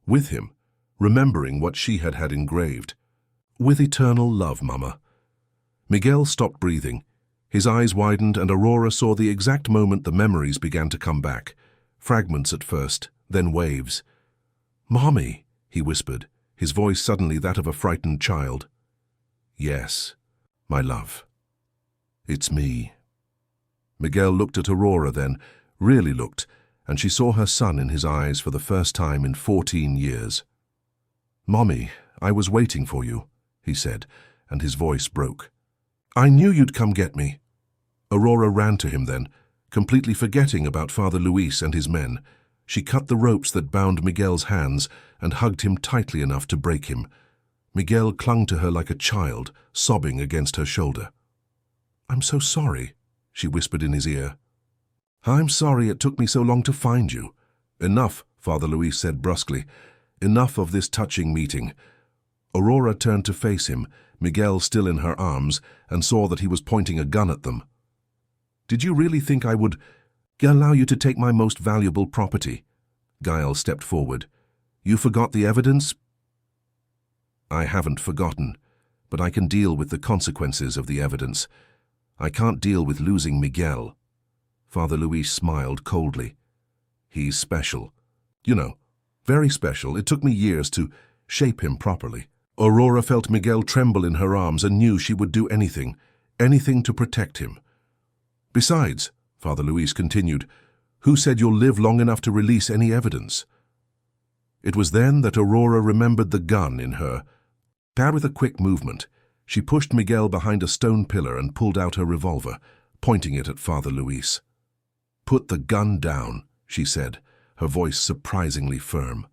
With him, remembering what she had had engraved. With eternal love, Mama. Miguel stopped breathing. His eyes widened, and Aurora saw the exact moment the memories began to come back. Fragments at first, then waves. Mommy, he whispered, his voice suddenly that of a frightened child. Yes, my love. It's me. Miguel looked at Aurora then, really looked, and she saw her son in his eyes for the first time in 14 years. Mommy, I was waiting for you, he said, and his voice broke. I knew you'd come get me. Aurora ran to him then, completely forgetting about Father Luis and his men. She cut the ropes that bound Miguel's hands and hugged him tightly enough to break him. Miguel clung to her like a child, sobbing against her shoulder. I'm so sorry, she whispered in his ear. I'm sorry it took me so long to find you. Enough, Father Luis said brusquely. Enough of this touching meeting. Aurora turned to face him, Miguel still in her arms, and saw that he was pointing a gun at them. Did you really think I would allow you to take my most valuable property? Giles stepped forward. You forgot the evidence? I haven't forgotten, but I can deal with the consequences of the evidence. I can't deal with losing Miguel. Father Luis smiled coldly. He's special. You know, very special. It took me years to shape him properly. Aurora felt Miguel tremble in her arms and knew she would do anything to protect him. Besides, Father Luis continued, who said you'll live long enough to release any evidence? It was then that Aurora remembered the gun in her. With a quick movement, she pushed Miguel behind a stone pillar and pulled out her revolver, pointing it at Father Luis. Put the gun down, she said, her voice surprisingly firm.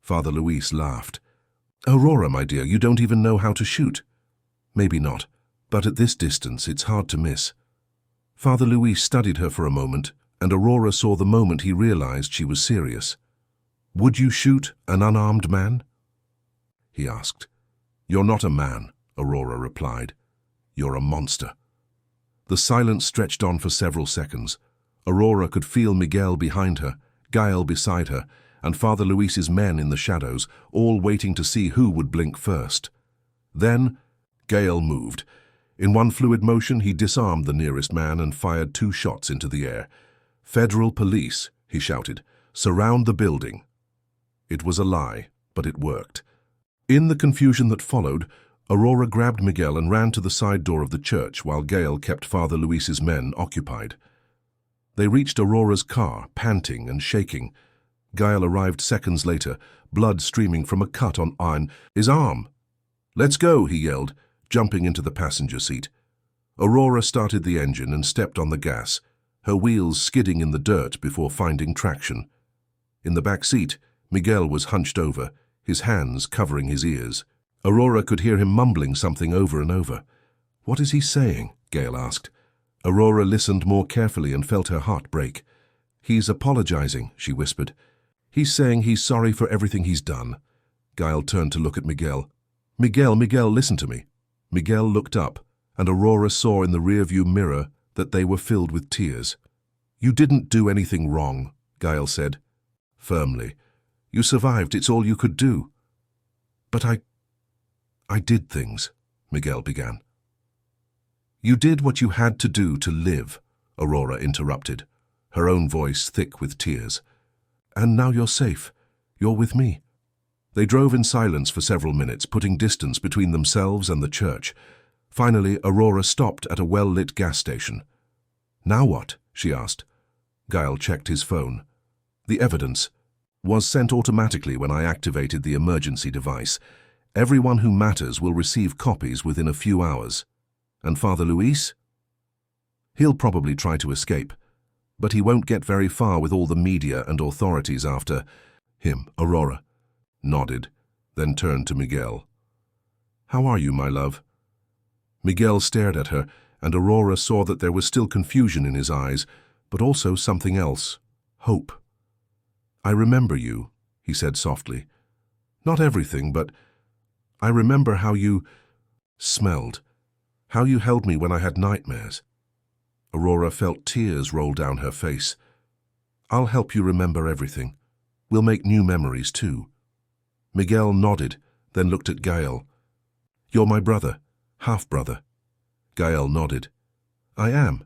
Father Luis laughed. Aurora, my dear, you don't even know how to shoot. Maybe not, but at this distance it's hard to miss. Father Luis studied her for a moment, and Aurora saw the moment he realized she was serious. Would you shoot an unarmed man? He asked. You're not a man, Aurora replied. You're a monster. The silence stretched on for several seconds. Aurora could feel Miguel behind her, Gael beside her, and Father Luis's men in the shadows, all waiting to see who would blink first. Then, Gael moved. In one fluid motion, he disarmed the nearest man and fired 2 shots into the air. Federal police, he shouted, surround the building. It was a lie, but it worked. In the confusion that followed, Aurora grabbed Miguel and ran to the side door of the church while Gael kept Father Luis's men occupied. They reached Aurora's car, panting and shaking. Gael arrived seconds later, blood streaming from a cut on his arm. Let's go, he yelled, jumping into the passenger seat. Aurora started the engine and stepped on the gas, her wheels skidding in the dirt before finding traction. In the back seat, Miguel was hunched over, his hands covering his ears. Aurora could hear him mumbling something over and over. What is he saying? Gael asked. Aurora listened more carefully and felt her heart break. He's apologizing, she whispered. He's saying he's sorry for everything he's done. Gael turned to look at Miguel. Miguel, listen to me. Miguel looked up, and Aurora saw in the rearview mirror that they were filled with tears. You didn't do anything wrong, Gael said, firmly. You survived, it's all you could do. But I did things, Miguel began. You did what you had to do to live, Aurora interrupted, her own voice thick with tears. And now you're safe. You're with me. They drove in silence for several minutes, putting distance between themselves and the church. Finally, Aurora stopped at a well-lit gas station. Now what? She asked. Gael checked his phone. The evidence was sent automatically when I activated the emergency device. Everyone who matters will receive copies within a few hours. And Father Luis? He'll probably try to escape, but he won't get very far with all the media and authorities after him. Aurora nodded, then turned to Miguel. How are you, my love? Miguel stared at her, and Aurora saw that there was still confusion in his eyes, but also something else, hope. I remember you, he said softly. Not everything, but I remember how you smelled, how you held me when I had nightmares. Aurora felt tears roll down her face. I'll help you remember everything. We'll make new memories, too. Miguel nodded, then looked at Gael. You're my brother, half-brother. Gael nodded. I am,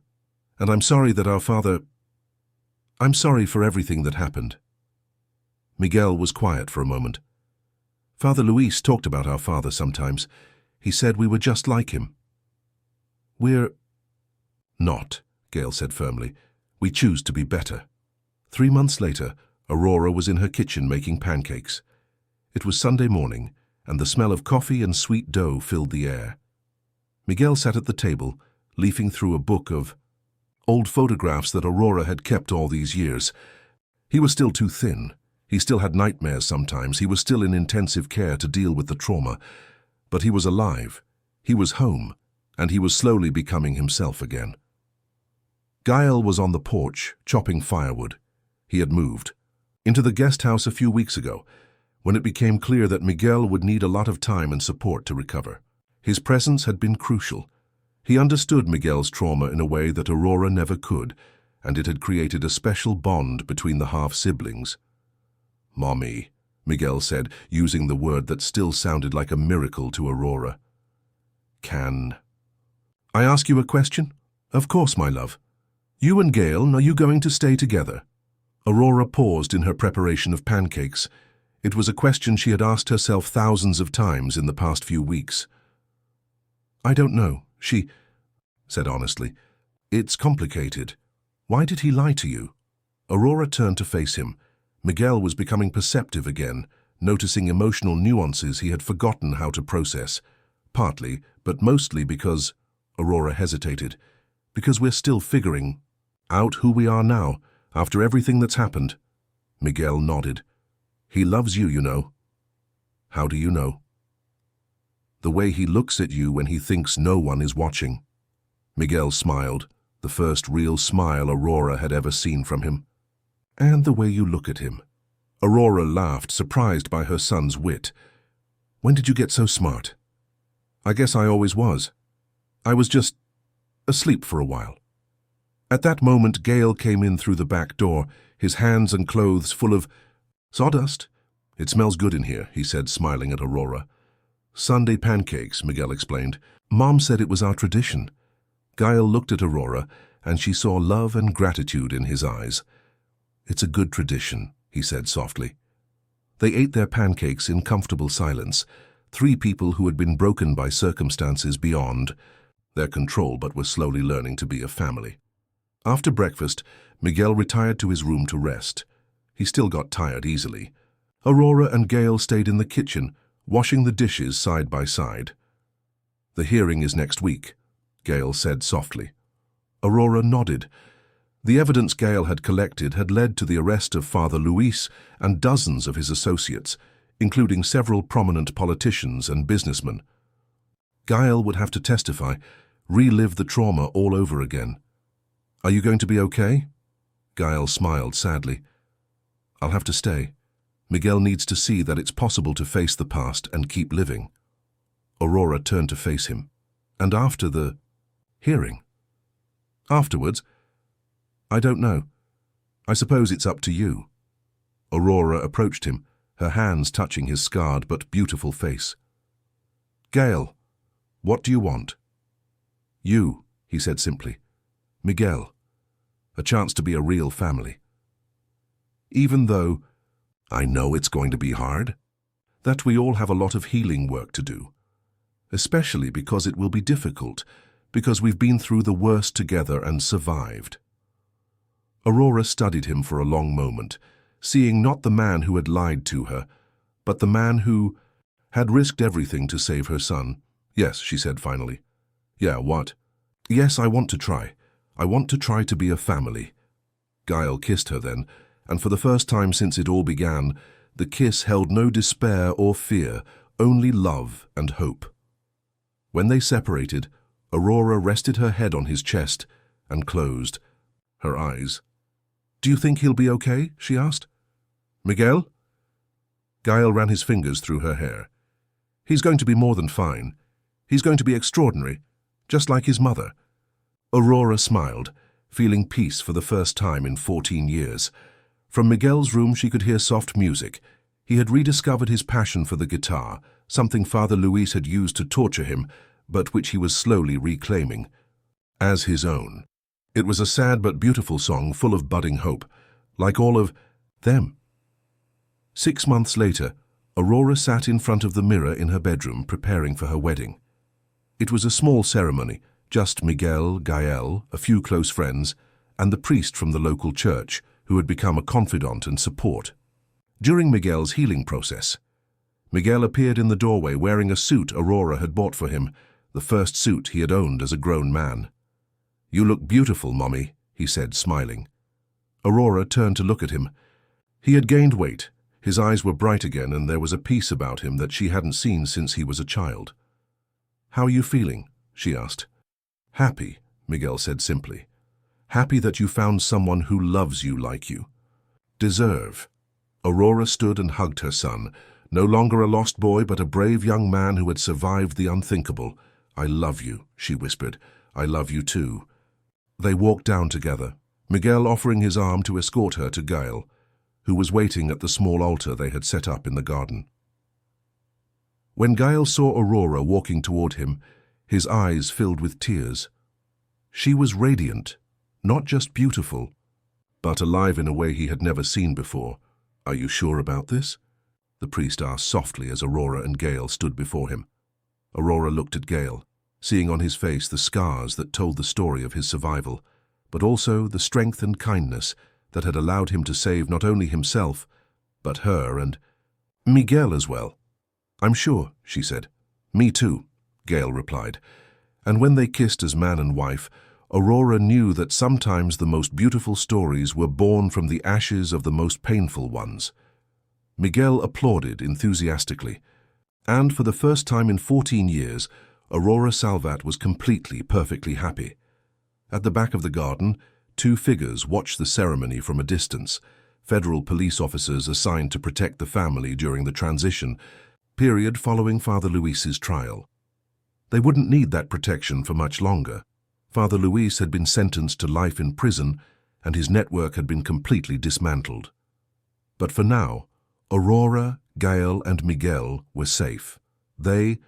and I'm sorry that our father... I'm sorry for everything that happened. Miguel was quiet for a moment. Father Luis talked about our father sometimes. He said we were just like him. We're not, Gael said firmly. We choose to be better. 3 months later, Aurora was in her kitchen making pancakes. It was Sunday morning, and the smell of coffee and sweet dough filled the air. Miguel sat at the table, leafing through a book of old photographs that Aurora had kept all these years. He was still too thin. He still had nightmares sometimes. He was still in intensive care to deal with the trauma. But he was alive. He was home, and he was slowly becoming himself again. Gael was on the porch, chopping firewood. He had moved into the guest house a few weeks ago, when it became clear that Miguel would need a lot of time and support to recover. His presence had been crucial. He understood Miguel's trauma in a way that Aurora never could, and it had created a special bond between the half-siblings. Mommy, Miguel said, using the word that still sounded like a miracle to Aurora. I ask you a question? Of course, my love. You and Gail, are you going to stay together? Aurora paused in her preparation of pancakes. It was a question she had asked herself thousands of times in the past few weeks. I don't know, she said honestly. It's complicated. Why did he lie to you? Aurora turned to face him. Miguel was becoming perceptive again, noticing emotional nuances he had forgotten how to process. Partly, but mostly because, Aurora hesitated, because we're still figuring out who we are now, after everything that's happened. Miguel nodded. He loves you, you know. How do you know? The way he looks at you when he thinks no one is watching. Miguel smiled, the first real smile Aurora had ever seen from him. And the way you look at him. Aurora laughed, surprised by her son's wit. When did you get so smart? I guess I always was. I was just asleep for a while. At that moment, Gail came in through the back door, his hands and clothes full of sawdust. It smells good in here, he said, smiling at Aurora. Sunday pancakes, Miguel explained. Mom said it was our tradition. Gail looked at Aurora, and she saw love and gratitude in his eyes. It's a good tradition, he said softly. They ate their pancakes in comfortable silence, three people who had been broken by circumstances beyond their control but were slowly learning to be a family. After breakfast, Miguel retired to his room to rest. He still got tired easily. Aurora and Gail stayed in the kitchen, washing the dishes side by side. The hearing is next week, Gail said softly. Aurora nodded. The evidence Gail had collected had led to the arrest of Father Luis and dozens of his associates, including several prominent politicians and businessmen. Gail would have to testify, relive the trauma all over again. Are you going to be okay? Gail smiled sadly. I'll have to stay. Miguel needs to see that it's possible to face the past and keep living. Aurora turned to face him. And after the hearing? Afterwards? I don't know. I suppose it's up to you. Aurora approached him, her hands touching his scarred but beautiful face. Gail, what do you want? You, he said simply. Miguel. A chance to be a real family. Even though I know it's going to be hard, that we all have a lot of healing work to do. Especially because it will be difficult, because we've been through the worst together and survived. Aurora studied him for a long moment, seeing not the man who had lied to her, but the man who had risked everything to save her son. Yes, she said finally. Yeah, what? Yes, I want to try. I want to try to be a family. Gail kissed her then, and for the first time since it all began, the kiss held no despair or fear, only love and hope. When they separated, Aurora rested her head on his chest and closed her eyes. Do you think he'll be okay? She asked. Miguel? Gail ran his fingers through her hair. He's going to be more than fine. He's going to be extraordinary, just like his mother. Aurora smiled, feeling peace for the first time in 14 years. From Miguel's room she could hear soft music. He had rediscovered his passion for the guitar, something Father Luis had used to torture him, but which he was slowly reclaiming as his own. It was a sad but beautiful song full of budding hope, like all of them. 6 months later, Aurora sat in front of the mirror in her bedroom preparing for her wedding. It was a small ceremony, just Miguel, Gael, a few close friends, and the priest from the local church, who had become a confidant and support. During Miguel's healing process, Miguel appeared in the doorway wearing a suit Aurora had bought for him, the first suit he had owned as a grown man. You look beautiful, Mommy, he said, smiling. Aurora turned to look at him. He had gained weight, his eyes were bright again, and there was a peace about him that she hadn't seen since he was a child. How are you feeling? She asked. Happy, Miguel said simply. Happy that you found someone who loves you like you deserve. Aurora stood and hugged her son, no longer a lost boy but a brave young man who had survived the unthinkable. I love you, she whispered. I love you too. They walked down together, Miguel offering his arm to escort her to Gail, who was waiting at the small altar they had set up in the garden. When Gael saw Aurora walking toward him, his eyes filled with tears. She was radiant, not just beautiful, but alive in a way he had never seen before. "Are you sure about this?" the priest asked softly as Aurora and Gale stood before him. Aurora looked at Gale, seeing on his face the scars that told the story of his survival, but also the strength and kindness that had allowed him to save not only himself, but her and Miguel as well. "I'm sure," she said. "Me too," Gale replied. And when they kissed as man and wife, Aurora knew that sometimes the most beautiful stories were born from the ashes of the most painful ones. Miguel applauded enthusiastically, and for the first time in 14 years, Aurora Salvat was completely, perfectly happy. At the back of the garden, two figures watched the ceremony from a distance, federal police officers assigned to protect the family during the transition period following Father Luis's trial. They wouldn't need that protection for much longer. Father Luis had been sentenced to life in prison, and his network had been completely dismantled. But for now, Aurora, Gale, and Miguel were safe. They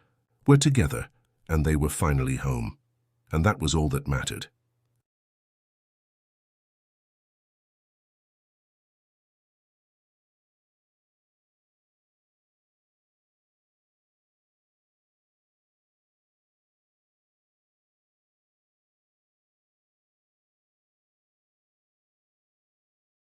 were together, and they were finally home. And that was all that mattered.